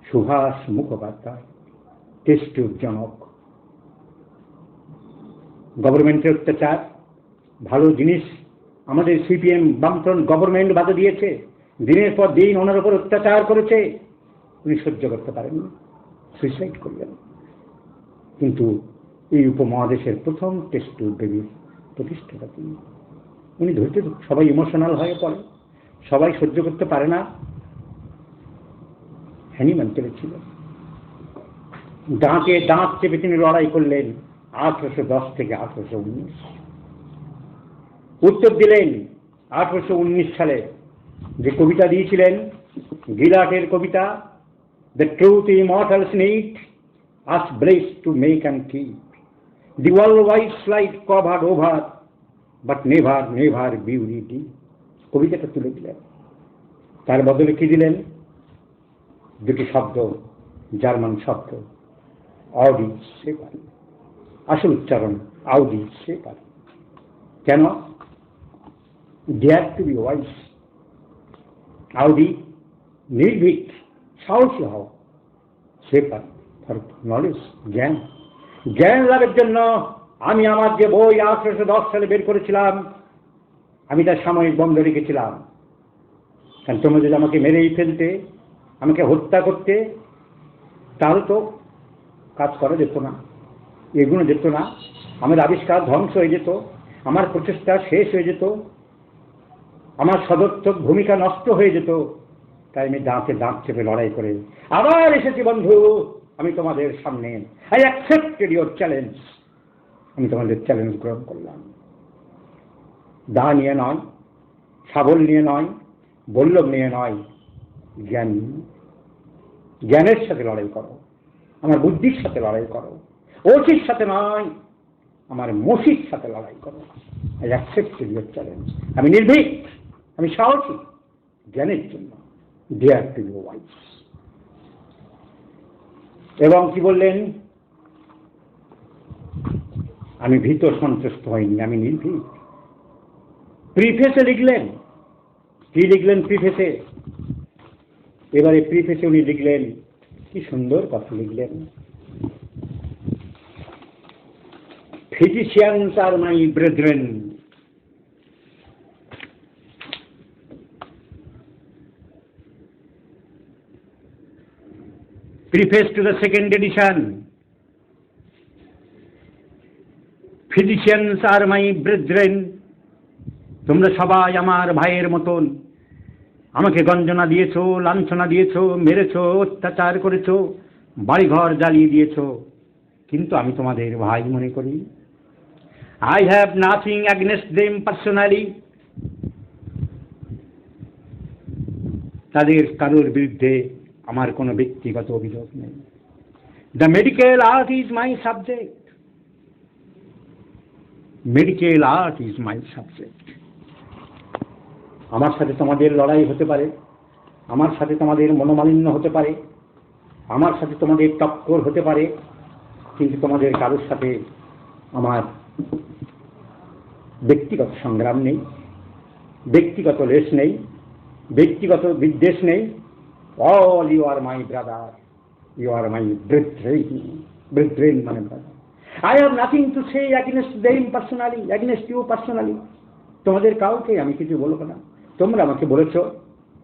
সুভাষ মুখোপাধ্যায়, টেস্ট টিউবজনক। গভর্নমেন্টের অত্যাচার, ভালো জিনিস আমাদের সিপিএম বামফ্রন্ট গভর্নমেন্ট বাধা দিয়েছে, দিনের পর দিন ওনার উপর অত্যাচার করেছে, উনি সহ্য করতে পারেননি, সুইসাইড করলেন। কিন্তু এই উপমহাদেশের প্রথম টেস্ট টিউব বেবির প্রতিষ্ঠাতা তিনি। উনি ধরতে সবাই ইমোশনাল হয়ে পড়ে, সবাই সহ্য করতে পারে না। হ্যানিম্যান করেছিলেন, দাঁতে দাঁত চেপে তিনি লড়াই করলেন 1810 থেকে 1819। উত্তর দিলেন 1819 সালে যে কবিতা দিয়েছিলেন, গিলাটের কবিতা, the truth immortals need us bless to make and keep, the world wide slide covered over but never never beauty deep. কবিতাটা তুলে দিলেন, তার বদলে কি দিলেন? দুটি শব্দ, জার্মান শব্দ, আউডি সেপার। আসল উচ্চারণ আউডি সেপার। কেন? Dare to be wise. আউডি নির্ভীক, সাহসী হও। সেপার ফর নলেজ, জ্ঞান। জ্ঞান লাভের জন্য আমি আমার যে বই 1810 সালে বের করেছিলাম, আমি তার সাময়িক বন্ধ রেখেছিলাম। কারণ তোমরা যদি আমাকে মেরেই ফেলতে, আমাকে হত্যা করতে, তাহলে তো কাজ করা যেত না, এগুলো যেত না, আমার আবিষ্কার ধ্বংস হয়ে যেত, আমার প্রচেষ্টা শেষ হয়ে যেত, আমার সদর্থক ভূমিকা নষ্ট হয়ে যেত। তাই আমি দাঁতে দাঁত চেপে লড়াই করে আবার এসেছি বন্ধু, আমি তোমাদের সামনে। I accepted your challenge. আমি তোমাদের চ্যালেঞ্জ গ্রহণ করলাম। দা নিয়ে নয়, শাবল নিয়ে নয়, বল্লভ নিয়ে নয়, জ্ঞান। জ্ঞানের সাথে লড়াই করো, আমার বুদ্ধির সাথে লড়াই করো, অসির সাথে নয়, আমার মসির সাথে লড়াই করো। I accepted your challenge. আমি নির্ভীক, আমি সাহসী, জ্ঞানের জন্য। Dare to be wise. এবং কি বললেন? আমি ভীত সন্ত্রস্ত হইনি, আমি নির্ভীক। প্রিফেসে লিখলেন, কি লিখলেন প্রিফেসে? এবারে প্রিফেসে উনি লিখলেন, কি সুন্দর কথা লিখলেন, physicians are my brethren. Preface to the second edition. Physicians are my brethren. তোমরা সবাই আমার ভাইয়ের মতন। আমাকে গঞ্জনা দিয়েছো, লাঞ্ছনা দিয়েছো, মেরেছো, অত্যাচার করেছো, বাড়িঘর জ্বালিয়ে দিয়েছো, কিন্তু আমি তোমাদের ভাই মনে করি। I have nothing against them personally. তাদের কারোর বিরুদ্ধে আমার কোনো ব্যক্তিগত অভিযোগ নেই। The medical art is my subject. Medical art is my subject. আমার সাথে তোমাদের লড়াই হতে পারে, আমার সাথে তোমাদের মনোমালিন্য হতে পারে, আমার সাথে তোমাদের টক্কর হতে পারে, কিন্তু তোমাদের কারোর সাথে আমার ব্যক্তিগত সংগ্রাম নেই, ব্যক্তিগত লেশ নেই, ব্যক্তিগত বিদ্বেষ নেই। All you are my brother, you are my brethren. Brethren মানে brother. I have nothing to say against them personally, against you personally. তোমাদের কাউকে আমি কিছু বলবো না। তোমরা আমাকে বলেছো,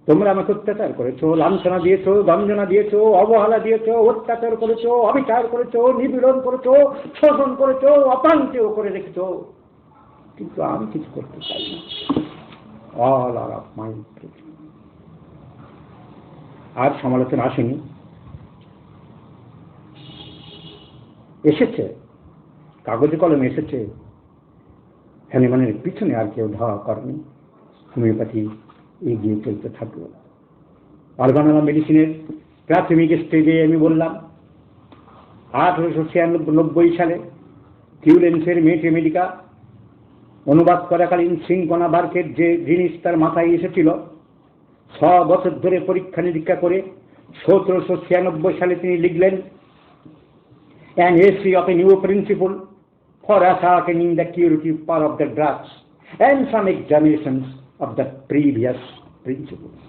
তোমরা আমাকে অত্যাচার করেছো, লাঞ্ছনা দিয়েছো, গঞ্জনা দিয়েছো, অবহেলা দিয়েছো, অত্যাচার করেছো, অবিচার করেছো, নিপীড়ন করেছো, শোষণ করেছো, অপাঙ্কেও করে রেখেছো, কিন্তু আমি কিছু করতে চাই না। All are of my brethren. আর সমালোচনা আসেনি, এসেছে কাগজে কলমে এসেছে। হ্যানিম্যানের পিছনে আর কেউ ধাওয়া করেনি। হোমিওপ্যাথি এগিয়ে চলতে থাকলো। অর্গানলা মেডিসিনের প্রাথমিক স্টেজে আমি বললাম 1896 সালে কিউলেন্সের মেটেমেডিকা অনুবাদ করাকালীন সিনকোনা বার্কের যে জিনিস তার মাথায় এসেছিল, 6 বছর ধরে পরীক্ষা নিরীক্ষা করে 1796 সালে তিনি লিখলেন an essay of a new principle for ascertaining the curative power of the drugs and some examinations of the previous principles.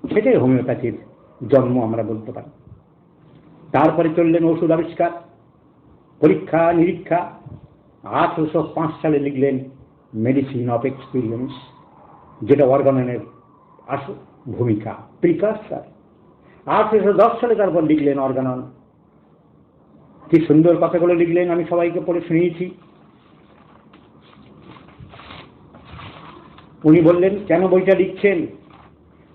সেটাই হোমিওপ্যাথির জন্ম আমরা বলতে পারি। তারপরে চললেন ওষুধ আবিষ্কার, পরীক্ষা নিরীক্ষা। 1805 সালে লিখলেন মেডিসিন অফ এক্সপিরিয়েন্স, যেটা অর্গাননের আসল ভূমিকা, প্রিকার্সার। 1810 সালে তারপর লিখলেন অর্গানন। কি সুন্দর কথাগুলো লিখলেন, আমি সবাইকে পড়ে শুনিয়েছি। উনি বললেন কেন বইটা লিখছেন।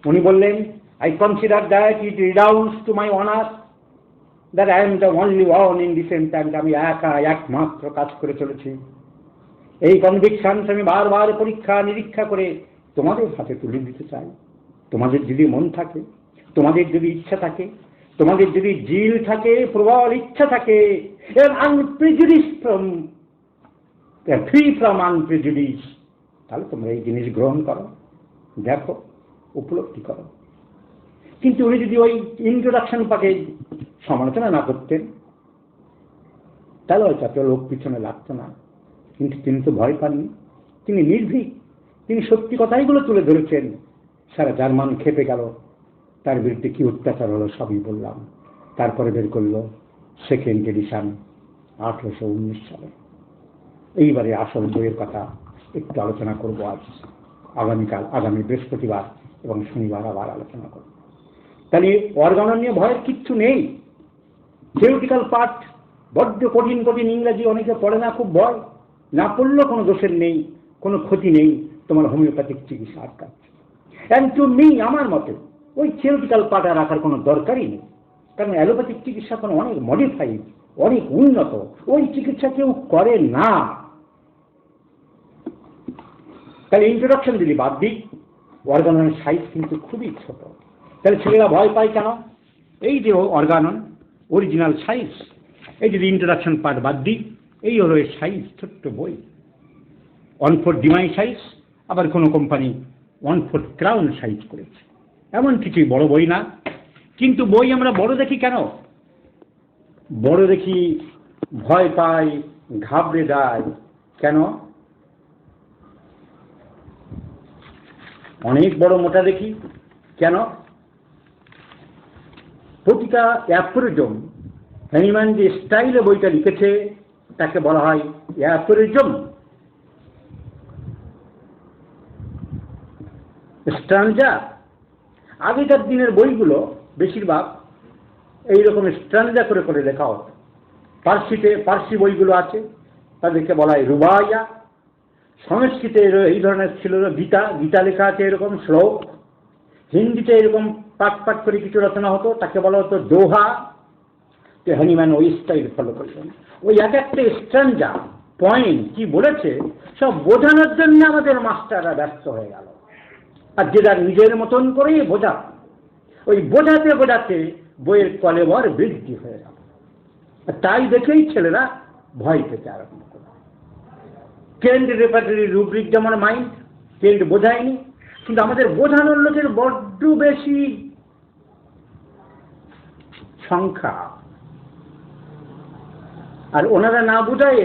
উনি বললেন, I consider that it redounds to my honour that I am the only one in decent time. আমি একা একমাত্র কাজ করে চলেছি। এই কনভিকশন আমি বারবার পরীক্ষা নিরীক্ষা করে তোমাদের হাতে তুলে দিতে চাই। তোমাদের যদি মন থাকে, তোমাদের যদি ইচ্ছা থাকে, তোমাদের যদি জিল থাকে, প্রবল ইচ্ছা থাকে, ফ্রি ফ্রম আনপ্রেজুডিস, তাহলে তোমরা এই জিনিস গ্রহণ করো, দেখো, উপলব্ধি করো। কিন্তু উনি যদি ওই ইন্ট্রোডাকশন পাকে সমালোচনা না করতেন, তাহলে হয়তো এত লোক পিছনে লাগতো না। কিন্তু তিনি তো ভয় পাননি, তিনি নির্ভীক, তিনি সত্যি কথাইগুলো তুলে ধরেছেন। সারা জার্মান খেপে গেল, তার বিরুদ্ধে কি অত্যাচার হলো সবই বললাম। তারপরে বের করলো সেকেন্ড এডিশন 1819 সালে। এইবারে আসল বইয়ের কথা একটু আলোচনা করব আজ, আগামীকাল, আগামী বৃহস্পতিবার এবং শনিবার আবার আলোচনা করব। তাহলে অর্গানন নিয়ে ভয়ের কিচ্ছু নেই। থিওরিটিক্যাল পার্ট বড্ড কঠিন কঠিন, ইংরেজি অনেকে পড়ে না, খুব ভয়। না পড়লেও কোনো দোষের নেই, কোনো ক্ষতি নেই, তোমার হোমিওপ্যাথিক চিকিৎসা আটকাচ্ছে। অ্যান্ড টু মি, আমার মতে ওই থিওরিটিক্যাল পার্ট রাখার কোনো দরকারই নেই। কারণ অ্যালোপ্যাথিক চিকিৎসা কোনো অনেক মডিফাইড, অনেক উন্নত, ওই চিকিৎসা কেউ করে না। তাহলে ইন্ট্রোডাকশন যদি বাদ দিই, অর্গাননের সাইজ কিন্তু খুবই ছোট। তাহলে ছেলেরা ভয় পায় কেন? এই যে অর্গানন অরিজিনাল সাইজ, এই যদি ইন্ট্রোডাকশন পার্ট বাদ দিই, এই হলো এর সাইজ, ছোট্ট বই, 1/4 ডিমাই সাইজ। আবার কোনো কোম্পানি 1/4 ক্রাউন সাইজ করেছে। এমন কিছুই বড় বই না। কিন্তু বই আমরা বড় দেখি কেন? বড় দেখি, ভয় পাই, ঘাবড়ে যায় কেন? অনেক বড় মোটা দেখি কেন? প্রতিটা অ্যাফোরিজম, হ্যানিম্যান যে স্টাইলে বইটা লিখেছে তাকে বলা হয় অ্যাফোরিজম। স্ট্যানজা। আগেকার দিনের বইগুলো বেশিরভাগ এইরকম স্ট্যানজা করে করে লেখা হতো। পার্সি বইগুলো আছে, তাদেরকে বলা হয় রুবাইয়া। সংস্কৃতে এই ধরনের ছিল গীতা, গীতা লেখা আছে এরকম শ্লোক। হিন্দিতে এরকম পাঠ পাঠ করে কিছু রচনা হতো, তাকে বলা হতো দোহা। তো হ্যানিম্যান ওই স্টাইল ফলো করলেন। ওই এক একটা স্ট্যানজা পয়েন্ট কি বলেছে সব বোঝানোর জন্য আমাদের মাস্টাররা ব্যস্ত হয়ে গেল। আর যে যার নিজের মতন করেই বোঝা, ওই বোঝাতে বোঝাতে বইয়ের কলেবর বৃদ্ধি হয়ে গেল। তাই দেখেই ছেলেরা ভয় পেতে আরম্ভ করল। কেন্ট রেপার্টরি রুব্রিক যেমন মাইন্ড, কেন্ট বোঝায়নি, কিন্তু আমাদের বোঝানোর লোকের বড্ড বেশি সংখ্যা। আর ওনারা না বুঝায়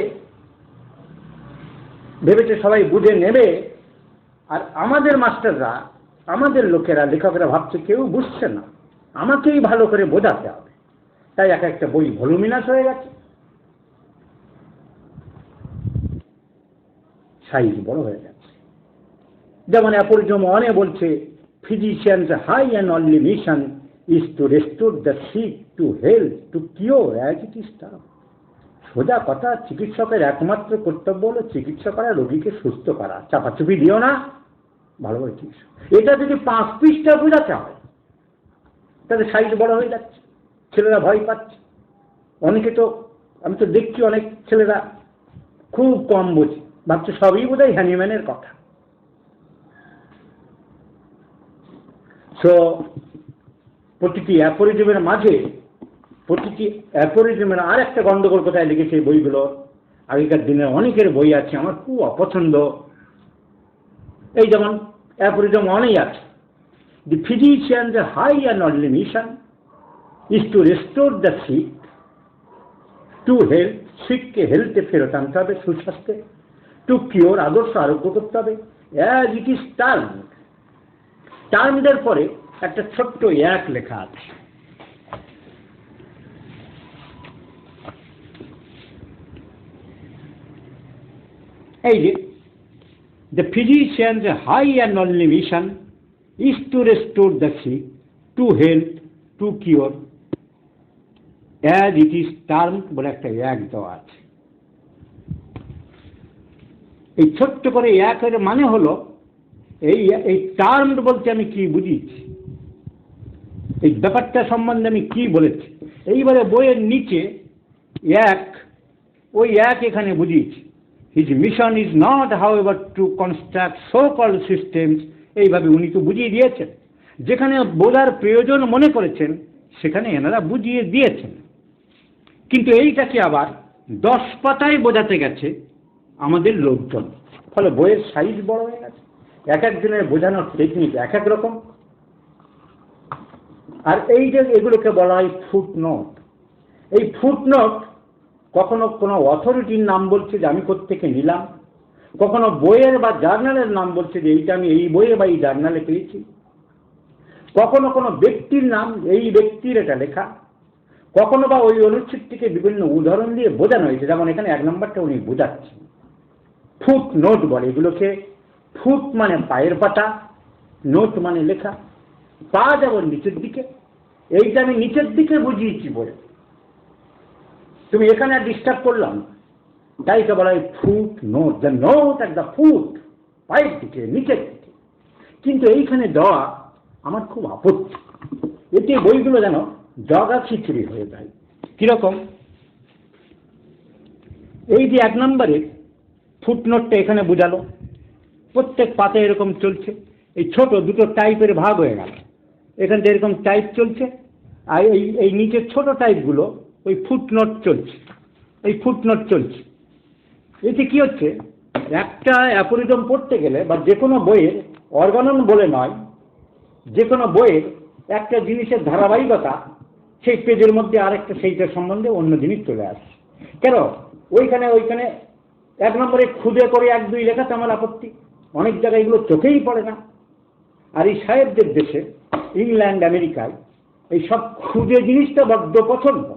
ভেবেছে সবাই বুঝে নেবে। আর আমাদের মাস্টাররা, আমাদের লোকেরা, লেখকরা ভাবছে কেউ বুঝছে না, আমাকেই ভালো করে বোঝাতে হবে। তাই এক একটা বই ভলুমিনাস হয়ে গেছে, সাইজ বড় হয়ে গেছে। যেমন অ্যাপোরিজম 1 বলছে, physicians high and only mission is to restore the sick to health to cure as it is term. সোজা কথা, চিকিৎসকের একমাত্র কর্তব্য হলো চিকিৎসা করা, রোগীকে সুস্থ করা। চাপাচুপি দিও না, ভালো করে চিকিৎসা। এটা যদি 5 পৃষ্ঠা বোঝাতে হয়, তাদের সাইজ বড় হয়ে যাচ্ছে, ছেলেরা ভয় পাচ্ছে। অনেকে তো, আমি তো দেখছি অনেক ছেলেরা খুব কম বোঝে, ভাবছে সবই বোধহয় হ্যানিম্যানের কথা। সো প্রতিটি অ্যাফোরিজমের মাঝে, প্রতিটি অ্যাফোরিজমের আর একটা গন্ডগোল কোথায় লিখেছে এই বইগুলো। আগেকার দিনে অনেকের বই আছে আমার খুব অপছন্দ। এই যেমন অ্যাফোরিজম 1 আছে, the physician's high and only mission is to restore the sick to health. সিককে হেলথে ফেরত আনতে হবে, সুস্বাস্থ্যে। টু কিওর, আদর্শ আরোগ্য করতে হবে, অ্যাজ ইট ইজ টার্মড। টার্মডের পরে একটা ছোট্ট এক লেখা আছে। এই যে the physician's high and only mission is to restore the sick to health, to cure, as it is termed বলে একটা এক দেওয়া আছে। এই ছোট্ট করে একের মানে হলো এই টার্মড বলতে আমি কি বুঝিয়েছি, এই ব্যাপারটা সম্বন্ধে আমি কি বলেছি। এইবারে বইয়ের নিচে এক, ওই এক এখানে বুঝিয়েছি। His mission is not, however, to construct so-called systems, এইভাবে উনি তো বুঝিয়ে দিয়েছেন। যেখানে বোঝার প্রয়োজন মনে করেছেন সেখানে এনারা বুঝিয়ে দিয়েছেন। কিন্তু এইটাকে আবার 10 পাতায় বোঝাতে গেছে আমাদের লোকজন, ফলে বইয়ের সাইজ বড় হয়ে গেছে। এক একজনের বোঝানোর টেকনিক এক এক রকম। আর এই যে এগুলোকে বলা হয় ফুটনোট। এই ফুটনোট কখনো কোনো অথরিটির নাম বলছে যে আমি কোত্থেকে নিলাম, কখনো বইয়ের বা জার্নালের নাম বলছে যে এইটা আমি এই বইয়ে বা এই জার্নালে পেয়েছি, কখনো কোনো ব্যক্তির নাম, এই ব্যক্তির এটা লেখা, কখনো বা ওই অনুচ্ছেদটিকে বিভিন্ন উদাহরণ দিয়ে বোঝানো হয়েছে। যেমন এখানে 1 নম্বরটা উনি বোঝাচ্ছেন, ফুট নোট বলে এগুলোকে। ফুট মানে পায়ের পাতা, নোট মানে লেখা। পা যেমন নিচের দিকে, এইটা আমি নিচের দিকে বুঝিয়েছি বলে তুমি এখানে আর ডিস্টার্ব করলাম, তাই তো বলা হয় foot note. The note at the foot, পায়ের দিকে, নিচের দিকে। কিন্তু এইখানে দেওয়া আমার খুব আপত্তি। এতে বইগুলো যেন জগা খিচুড়ি হয়ে যায়। কিরকম? এই যে 1 নম্বরে ফুটনোটটা এখানে বোঝালো, প্রত্যেক পাতে এরকম চলছে। এই ছোট দুটো টাইপের ভাগ হয়ে গেল, এখান থেকে এরকম টাইপ চলছে, আর এই নিচের ছোট টাইপগুলো ওই ফুটনোট চলছে, এই ফুটনোট চলছে। এতে কি হচ্ছে, একটা অ্যাফোরিজম পড়তে গেলে বা যে কোনো বইয়ের অর্গানন বলে নয়, যে কোনো বইয়ের একটা জিনিসের ধারাবাহিকতা, সেই পেজের মধ্যে আরেকটা সেইটার সম্বন্ধে অন্য জিনিস চলে আসছে। কেন ওইখানে 1 নম্বরে খুদে করে 1, 2 লেখাতে আমার আপত্তি। অনেক জায়গায় এগুলো চোখেই পড়ে না। আর এই সাহেবদের দেশে, ইংল্যান্ড, আমেরিকায় এই সব খুদে জিনিসটা বড্ড পছন্দ।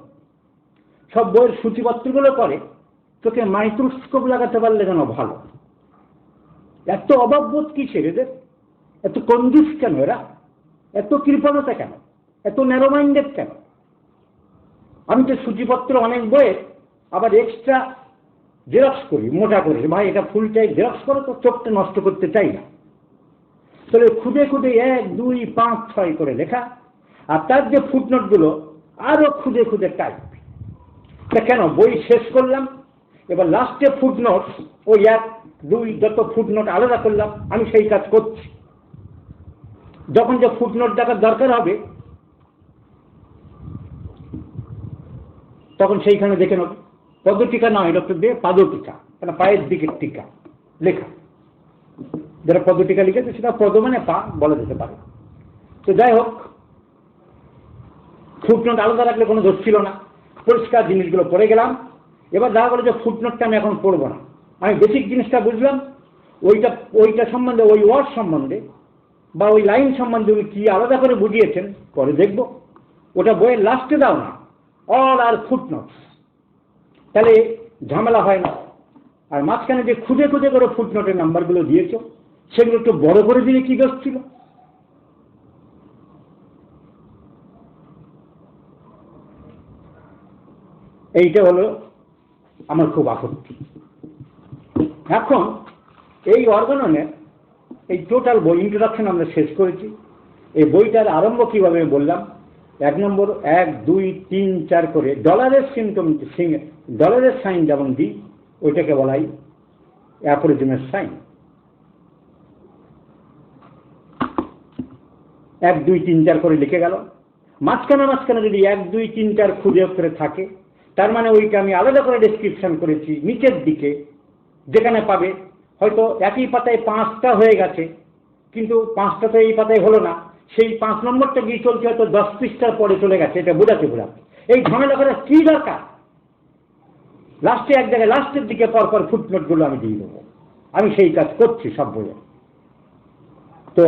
সব বইয়ের সূচিপত্রগুলো করে চোখে মাইক্রোস্কোপ লাগাতে পারলে যেন ভালো। এত অভাববোধ কিসের এদের? এত কঞ্জুস কেন এরা? এত কৃপণতা কেন? এত ন্যারো মাইন্ডেড কেন? আমি তো সূচিপত্র অনেক বইয়ের আবার এক্সট্রা জেরক্স করি, মোটা করে, ভাই এটা ফুল টাইপ জেরক্স করো তো, চোখটা নষ্ট করতে চাই না। তাহলে খুদে খুদে 1, 2, 5, 6 করে লেখা, আর তার যে ফুটনোটগুলো আরো খুদে খুদে টাইপ। তা কেন? বই শেষ করলাম, এবার লাস্টে ফুটনোট, ওই 1, 2 যত ফুটনোট আলাদা করলাম, আমি সেই কাজ করছি। যখন যে ফুটনোট দেখার দরকার হবে তখন সেইখানে দেখে নেব। পদটিকা নয় ডক্টর দে, পাদটিকা, কেন পায়ের দিকের টিকা লেখা। যারা পদটিকা লিখেছে সেটা পদ মানে পা বলা যেতে পারে। তো যাই হোক, ফুটনোট আলাদা রাখলে কোনো দোষ ছিল না, পরিষ্কার জিনিসগুলো পড়ে গেলাম। এবার দেখা গেলো যে ফুটনোটটা আমি এখন পড়বো না, আমি বেসিক জিনিসটা বুঝলাম, ওইটা সম্বন্ধে, ওই ওয়ার্ড সম্বন্ধে বা ওই লাইন সম্বন্ধে উনি কি আলাদা করে বুঝিয়েছেন পরে দেখব। ওটা বইয়ের লাস্টে দাও না, অল আর ফুটনোটস, তাহলে ঝামেলা হয় না। আর মাঝখানে যে খুঁজে খুঁজে করে ফুটনোটের নাম্বারগুলো দিয়েছ সেগুলো একটু বড় করে দিলে কি দোষ ছিল? এইটা হলো আমার খুব আপত্তি। এখন এই অর্গাননের এই টোটাল বই ইন্ট্রোডাকশন আমরা শেষ করেছি। এই বইটার আরম্ভ কিভাবে বললাম, 1 নম্বর 1, 2, 3, 4 করে ডলারের ডলারের সাইন যেমন দিই, ওইটাকে বলাই অ্যাফোরিজমের সাইন। 1, 2, 3, 4 করে লিখে গেল। মাঝখানে যদি 1, 2, 3, 4 খুঁজে করে থাকে, তার মানে ওইটা আমি আলাদা করে ডেসক্রিপশন করেছি নিচের দিকে, যেখানে পাবে হয়তো একই পাতায় 5টা হয়ে গেছে, কিন্তু 5টা তো এই পাতায় হলো না, সেই 5 নম্বরটা গিয়ে চলছে হয়তো 10 পৃষ্ঠার পরে চলে গেছে। এটা বোঝাতে এই ঝামেলা করার কি দরকার? লাস্টে এক জায়গায় লাস্টের দিকে পরপর ফুটনোটগুলো আমি দিয়ে দেবো। আমি সেই কাজ করছি সব বইয়ে। তো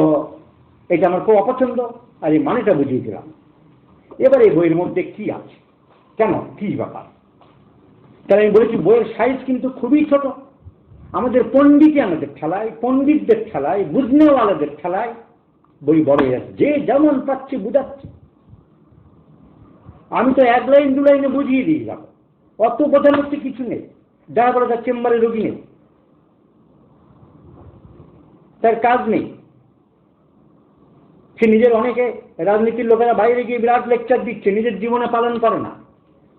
এটা আমার খুব অপছন্দ, আর এই মানেটা বুঝিয়ে দিলাম। এবার এই বইয়ের মধ্যে কি আছে, কেন, কি ব্যাপার? তাহলে আমি বলেছি বইয়ের সাইজ কিন্তু খুবই ছোট। আমাদের পণ্ডিতই আমাদের ঠেলায়, পণ্ডিতদের ঠেলায়, বুঝনেওয়ালাদের ঠেলায় বই বড় হয়ে যাচ্ছে, যে যেমন পাচ্ছে বুঝাচ্ছে। আমি তো এক লাইন দু লাইনে বুঝিয়ে দিয়ে যাবো, অত বোঝানোর তো কিছু নেই। যা বলে তার চেম্বারে রোগী নেই, তার কাজ নেই। সে নিজের, অনেকে রাজনীতির লোকেরা বাইরে গিয়ে বিরাট লেকচার দিচ্ছে, নিজের জীবনে পালন করে না।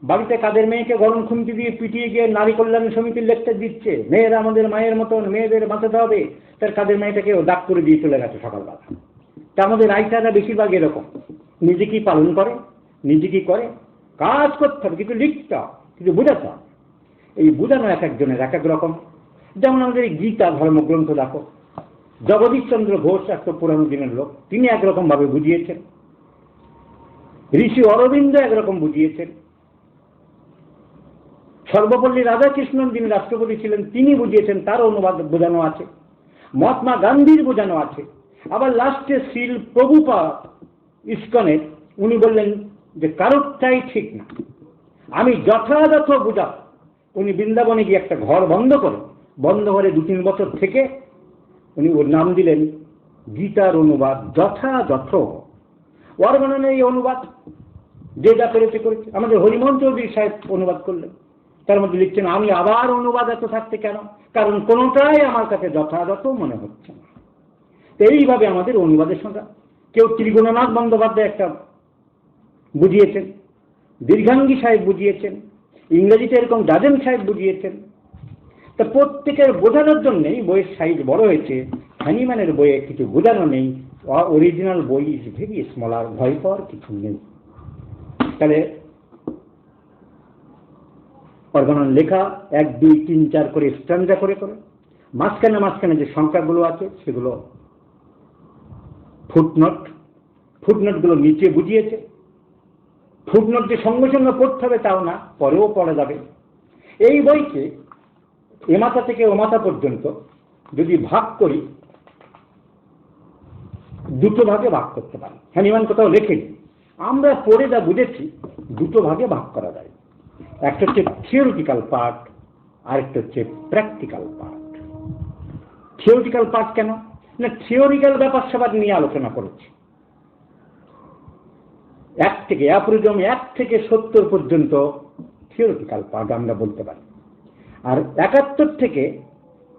বাড়িতে কাদের মেয়েকে গরম খুন্তি দিয়ে পিটিয়ে গিয়ে নারী কল্যাণ সমিতির লেকচার দিচ্ছে, মেয়েরা আমাদের মায়ের মতন, মেয়েদের বাঁচাতে হবে। তার কাদের মেয়েটাকে ডাক করে দিয়ে চলে গেছে সকালবেলা। তা আমাদের রাইটাররা বেশিরভাগ এরকম, নিজে কি পালন করে, নিজে কি করে, কাজ করতে হবে, কিছু লিখতে হবে, কিছু বোঝাতে হবে। এই বোঝানো এক একজনের এক এক রকম। যেমন আমাদের এই গীতা ধর্মগ্রন্থ দেখো, জগদীশচন্দ্র ঘোষ একটা পুরানো দিনের লোক, তিনি একরকম ভাবে বুঝিয়েছেন। ঋষি অরবিন্দ একরকম বুঝিয়েছেন। সর্বপল্লী রাধাকৃষ্ণন যিনি রাষ্ট্রপতি ছিলেন তিনি বুঝিয়েছেন, তার অনুবাদ বোঝানো আছে। মহাত্মা গান্ধীর বোঝানো আছে। আবার লাস্টে শ্রীল প্রভুপাদ ইস্কনের, উনি বললেন যে কারোরটাই ঠিক না, আমি যথাযথ বুঝাব। উনি বৃন্দাবনে গিয়ে একটা ঘর বন্ধ করে 2-3 বছর থেকে উনি ওর নাম দিলেন গীতার অনুবাদ যথাযথ। ওর গণনে এই অনুবাদ যে যা পেরেছে করেছে। আমাদের হরিমোহন চৌধুরী সাহেব অনুবাদ করলেন, তার মধ্যে লিখছেন আমি আবার অনুবাদ এত থাকতে কেন, কারণ কোনোটাই আমার কাছে যথাযথ মনে হচ্ছে না। তো এইভাবে আমাদের অনুবাদের সংখ্যা, কেউ ত্রিগুণনাথ বন্দ্যোপাধ্যায় একটা বুঝিয়েছেন, দীর্ঘাঙ্গী সাহেব বুঝিয়েছেন, ইংরেজিতে এরকম ডাজেন সাহেব বুঝিয়েছেন। তা প্রত্যেকের বোঝানোর জন্যই বইয়ের সাইজ বড় হয়েছে। হ্যানিম্যানের বইয়ে কিছু বোঝানো নেই, অরিজিনাল বই ইজ ভেরি স্মল, আর ভয় পাওয়ার কিছু নেই। তাহলে অর্গানন লেখা 1, 2, 3, 4 করে স্ট্যান্ডা করে করে, মাঝখানে যে সংখ্যাগুলো আছে সেগুলো ফুটনোটগুলো নিচে বুঝিয়েছে। ফুটনোট যে সঙ্গে সঙ্গে পড়তে হবে তাও না, পরেও পড়া যাবে। এই বইকে এ মাথা থেকে ও মাথা পর্যন্ত যদি ভাগ করি, 2টো ভাগে ভাগ করতে পারি। হ্যানিম্যান কোথাও লেখেনি, আমরা পড়ে যা বুঝেছি 2টো ভাগে ভাগ করা যায়। একটা হচ্ছে থিওরিটিক্যাল পার্ট, আরেকটা হচ্ছে প্র্যাকটিক্যাল পার্ট। থিওরিটিক্যাল পার্ট কেন না, থিওরিক্যাল ব্যাপার স্যাপার নিয়ে আলোচনা করেছি। 1 থেকে 70 পর্যন্ত থিওরিটিক্যাল পার্ট আমরা বলতে পারি, আর 71 থেকে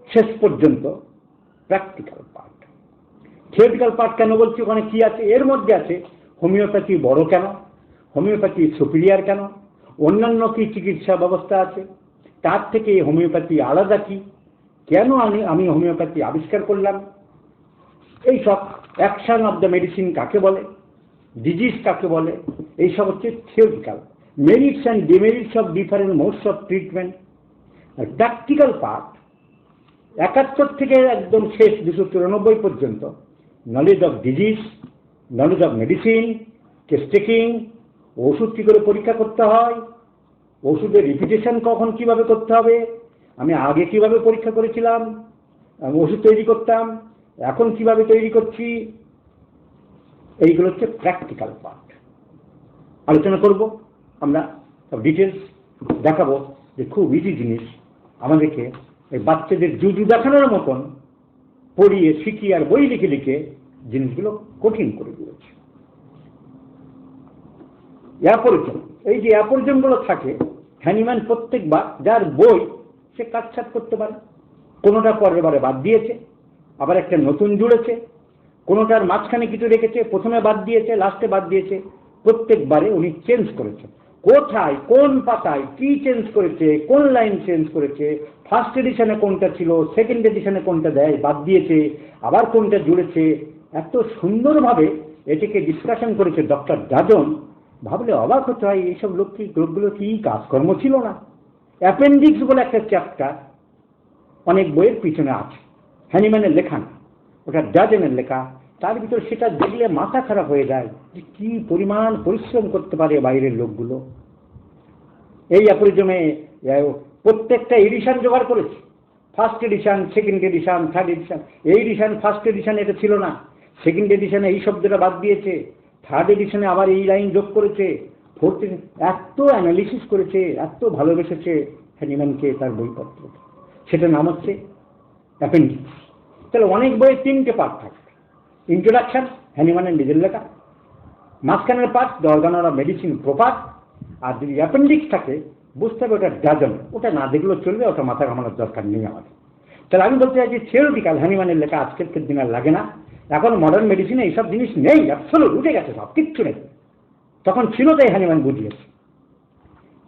শেষ পর্যন্ত প্র্যাকটিক্যাল পার্ট। থিওরিটিক্যাল পার্ট কেন বলছি, ওখানে কি আছে? এর মধ্যে আছে হোমিওপ্যাথি বড় কেন, হোমিওপ্যাথি সুপিরিয়ার কেন, অন্যান্য কি চিকিৎসা ব্যবস্থা আছে, তার থেকে হোমিওপ্যাথি আলাদা কি, কেন আমি হোমিওপ্যাথি আবিষ্কার করলাম, এইসব অ্যাকশন অফ দ্য মেডিসিন কাকে বলে, ডিজিজ কাকে বলে, এইসব হচ্ছে theoretical. Merits and demerits of different modes of treatment. আর প্র্যাকটিক্যাল পার্ট 71 থেকে একদম শেষ 294 পর্যন্ত knowledge of disease, knowledge of medicine, case taking, ওষুধ কী করে পরীক্ষা করতে হয়, ওষুধের রিপিটেশন কখন কিভাবে করতে হবে, আমি আগে কিভাবে পরীক্ষা করেছিলাম, আমি ওষুধ তৈরি করতাম, এখন কিভাবে তৈরি করছি, এইগুলো হচ্ছে প্র্যাকটিক্যাল পার্ট। আলোচনা করব আমরা, সব ডিটেলস দেখাবো যে খুব ইজি জিনিস, আমাদেরকে এই বাচ্চাদের জুজু দেখানোর মতন পড়িয়ে শিখিয়ে আর বই লিখে লিখে জিনিসগুলো কঠিন করে দিয়েছে। অ্যাপরিজম, এই যে অ্যাপরিজমগুলো থাকে, হ্যানিম্যান প্রত্যেকবার যার বই সে কাটছাট করতে পারে, কোনোটা পরের বারে বাদ দিয়েছে, আবার একটা নতুন জুড়েছে, কোনোটার মাঝখানে কিছু রেখেছে, প্রথমে বাদ দিয়েছে, লাস্টে বাদ দিয়েছে, প্রত্যেকবারে উনি চেঞ্জ করেছেন। কোথায় কোন পাতায় কি চেঞ্জ করেছে, কোন লাইন চেঞ্জ করেছে, ফার্স্ট এডিশনে কোনটা ছিল, সেকেন্ড এডিশনে কোনটা দেয় বাদ দিয়েছে, আবার কোনটা জুড়েছে, এত সুন্দরভাবে এটিকে ডিসকাশন করেছে ডক্টর ডাজন। ভাবলে অবাক হতে হয়, এইসব লোকগুলো কি কাজকর্ম ছিল না? অ্যাপেন্ডিক্স বলে একটা চ্যাপ্টার অনেক বইয়ের পিছনে আছে, হ্যানিম্যানের লেখা না, ওটা ডাজনের লেখা। তার ভিতর সেটা দেখলে মাথা খারাপ হয়ে যায় যে কি পরিমাণ পরিশ্রম করতে পারে বাইরের লোকগুলো। এই অ্যাপরিজমে প্রত্যেকটা এডিশন জোগাড় করেছে, first edition, second edition, third addition. এই এডিশন ফার্স্ট এডিশনে এটা ছিল না, সেকেন্ড এডিশনে এই শব্দটা বাদ দিয়েছে, থার্ড এডিশনে আবার এই লাইন যোগ করেছে, ফোর্থ এত অ্যানালিসিস করেছে, এত ভালোবেসেছে হ্যানিম্যানকে তার বইপত্র, সেটার নাম হচ্ছে অ্যাপেন্ডিক্স। তাহলে অনেক বইয়ে 3টে পার্ট থাকবে। ইন্ট্রোডাকশন, হ্যানিম্যানের নিজের লেখা, মাঝখানের part the organ of medicine proper, আর যদি অ্যাপেন্ডিক্স থাকে বুঝতে হবে ওটা ডাজন, ওটা না দেখলেও চলবে, ওটা মাথা ঘামানোর দরকার নেই আমাদের। তাহলে আমি বলতে চাই যে থিওরিটিক্যাল হ্যানিম্যানের লেখা আজকের দিনে আর লাগে না। এখন মডার্ন মেডিসিনে এইসব জিনিস নেই, অ্যাবসলিউট উঠে গেছে, সব কিচ্ছু নেই। তখন ছিল তাই হ্যানিম্যান বুঝিয়েছে।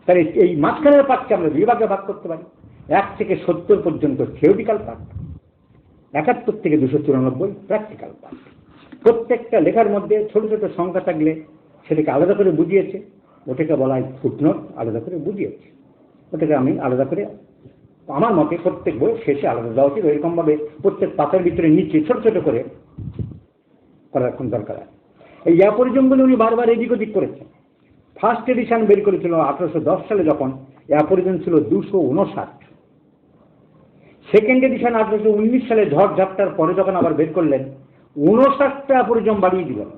তাহলে এই মাঝখানের পার্টকে আমরা 2 ভাগে ভাগ করতে পারি, 1 থেকে 70 পর্যন্ত থিওরিটিক্যাল পার্ট, 71 থেকে 294 প্র্যাকটিক্যাল পার্ট। প্রত্যেকটা লেখার মধ্যে ছোট ছোট সংখ্যা থাকলে সেটাকে আলাদা করে বুঝিয়েছে, ওটাকে বলা হয় ফুটনোট, আলাদা করে বুঝিয়েছে। ওটাকে আমি আলাদা করে আমার মতে প্রত্যেক বই শেষে আলাদা দেওয়া উচিত, এরকমভাবে প্রত্যেক পাতার ভিতরে নিচে ছোট ছোট করে করার এখন দরকার আছে। এই অ্যাপোরিজমগুলো উনি বারবার এদিক ওদিক করেছেন। ফার্স্ট এডিশন বের করেছিল 1810 সালে, যখন অ্যাপোরিজম ছিল 259। সেকেন্ড এডিশন 1819 সালে ঝড় ঝাপটার পরে যখন আবার বের করলেন, 59টা অ্যাপোরিজম বাড়িয়ে দিলেন।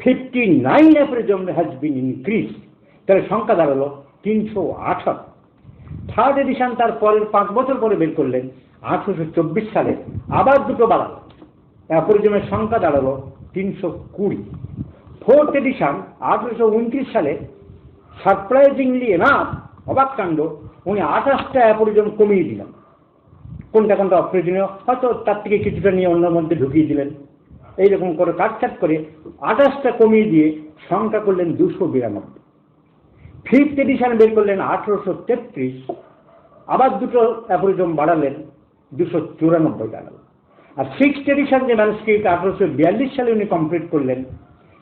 59 অ্যাপোরিজম হ্যাজ বিন ইনক্রিজ, তাহলে সংখ্যা দাঁড়ালো 318। থার্ড এডিশন তার পরের 5 বছর পরে বের করলেন 1824 সালে, আবার 2টো বাড়ালো, অ্যাপোরিজমের সংখ্যা দাঁড়ালো 320। ফোর্থ এডিশন 1829 সালে সারপ্রাইজিংলি এনাফ, অবাক কাণ্ড, উনি 28টা অ্যাপোরিজম কমিয়ে দিলেন। কোনটা কোনটা অপ্রয়োজনীয় হয়তো তার থেকে কিছুটা নিয়ে অন্যের মধ্যে ঢুকিয়ে দিলেন, এইরকম করে কাটছাট করে 28টা কমিয়ে দিয়ে সংখ্যা করলেন 292। ফিফথ এডিশন বের করলেন 1833, আবার 2টো অ্যাপোরিজম বাড়ালেন, 294 দাঁড়ালো। আর সিক্সথ এডিশন যে ম্যানুস্ক্রিপ্ট 1842 সালে উনি কমপ্লিট করলেন,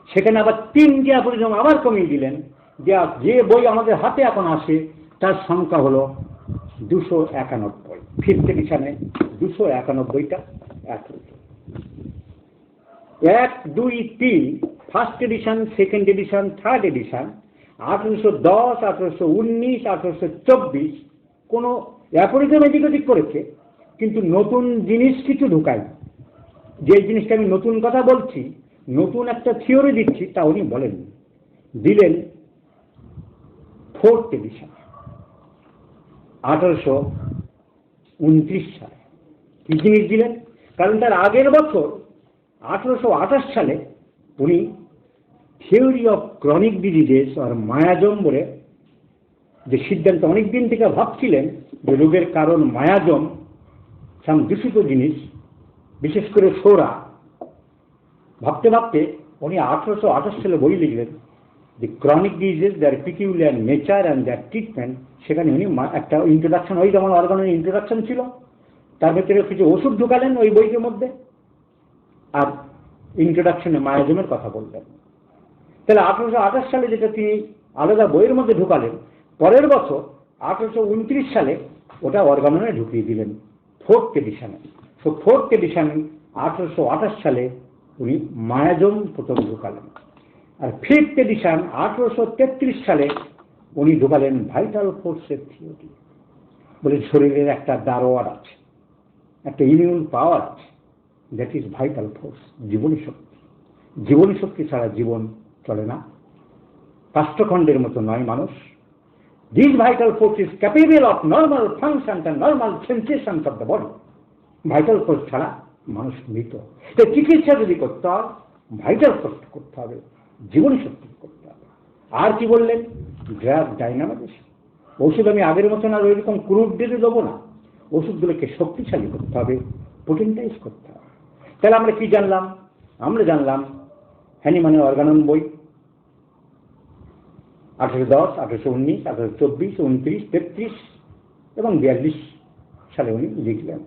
সেখানে আবার 3টে অ্যাপোরিজম আবার কমিয়ে দিলেন। যে বই আমাদের হাতে এখন আসে তার সংখ্যা হলো 291। ফিফথ এডিশনে 291টা aphorism. 1, 2, 3 first edition, second edition, third edition, 1810, 1819, 1824 কোনো অ্যাপোরিজম এদিক ওদিক করেছে, কিন্তু নতুন জিনিস কিছু ঢুকায়। যে জিনিসটা আমি নতুন কথা বলছি, নতুন একটা থিওরি দিচ্ছি, তা উনি বলেন দিলেন ফোর্থ এডিশন 1829 সালে। কি জিনিস দিলেন? কারণ তার আগের বছর 1828 সালে উনি থিওরি অফ ক্রনিক ডিজিজেস আর মায়াজম বলে যে সিদ্ধান্ত অনেক দিন থেকে ভাবছিলেন যে রোগের কারণ মায়াজম, সাম দূষিত জিনিস, বিশেষ করে সোরা। ভাবতে ভাবতে উনি 1828 সালে বই লিখলেন the chronic diseases, their peculiar nature and their treatment. সেখানে উনি একটা ইন্ট্রোডাকশন, ওই যেমন অর্গানের ইন্ট্রোডাকশন ছিল, তার ভেতরে কিছু ওষুধ ঢুকালেন ওই বইটির মধ্যে, আর ইন্ট্রোডাকশনে মায়াজমের কথা বললেন। তাহলে 1828 সালে যেটা তিনি আলাদা বইয়ের মধ্যে ঢুকালেন, পরের বছর 1829 সালে ওটা অর্গাননে ঢুকিয়ে দিলেন ফোর্থ এডিশনে। তো ফোর্থ এডিশন 1828 সালে উনি মায়াজম প্রথম ঢুকালেন। আর ফিফথ এডিশন 1833 সালে উনি ঢুকালেন ভাইটাল ফোর্সের থিওরি। বলে শরীরের একটা দারোয়ার আছে, একটা ইমিউন পাওয়ার আছে, দ্যাট ইজ ভাইটাল ফোর্স, জীবনী শক্তি। জীবনী শক্তি ছাড়া জীবন চলে না, কাষ্ঠখণ্ডের মতো নয় মানুষ। This vital force is capable of normal function and normal সেন্সেশনস of the body. Vital force ছাড়া মানুষ মৃত। চিকিৎসা যদি করতে হয় ভাইটাল ফোর্স করতে হবে, জীবনী শক্তি করতে হবে। আর কি বললেন? ড্রাগ ডাইনামাইজেশন। ওষুধ আমি আগের মতন আর ওইরকম ক্রুড ডেটে দেবো না, ওষুধগুলোকে শক্তিশালী করতে হবে, পোটেন্টাইজ করতে হবে। তাহলে আমরা কি জানলাম? আমরা জানলাম হ্যানিম্যানের অর্গানন বই 1810, 1819, 1824, 29, 33 এবং 42 সালে উনি লিখলেন।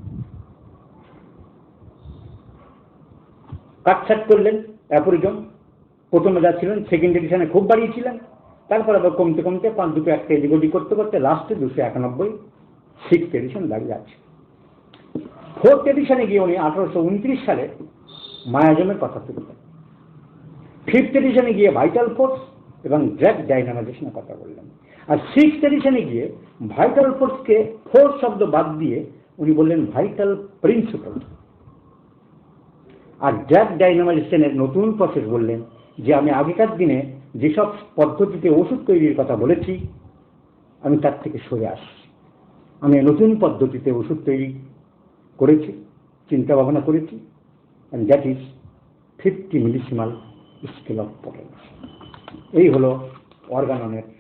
কাটছাট করলেন অ্যাপোরিজম। প্রথমে যা ছিলেন সেকেন্ড এডিশনে খুব বাড়িয়েছিলেন, তারপর আবার কমতে কমতে 5-2 একটা এদিক ওদিক করতে করতে লাস্টে 291 সিক্সথ এডিশন দাঁড়িয়ে আছে। ফোর্থ এডিশনে গিয়ে উনি 1829 সালে মায়াজমের কথা তুললেন। ফিফথ এডিশনে গিয়ে ভাইটাল ফোর্স এবং ড্রাগ ডাইনামাইজেশনের কথা বললেন। আর সিক্সথ এডিশনে গিয়ে ভাইটাল ফোর্সকে ফোর্স শব্দ বাদ দিয়ে উনি বললেন ভাইটাল প্রিন্সিপাল। আর ড্রাগ ডাইনামাইজেশনের নতুন প্রসেস বললেন যে আমি আগেকার দিনে যেসব পদ্ধতিতে ওষুধ তৈরির কথা বলেছি আমি তার থেকে সরে আসছি। আমি নতুন পদ্ধতিতে ওষুধ তৈরি করেছি, চিন্তা ভাবনা করেছি, and that is 50 millesimal scale of potency. এই হলো অর্গাননের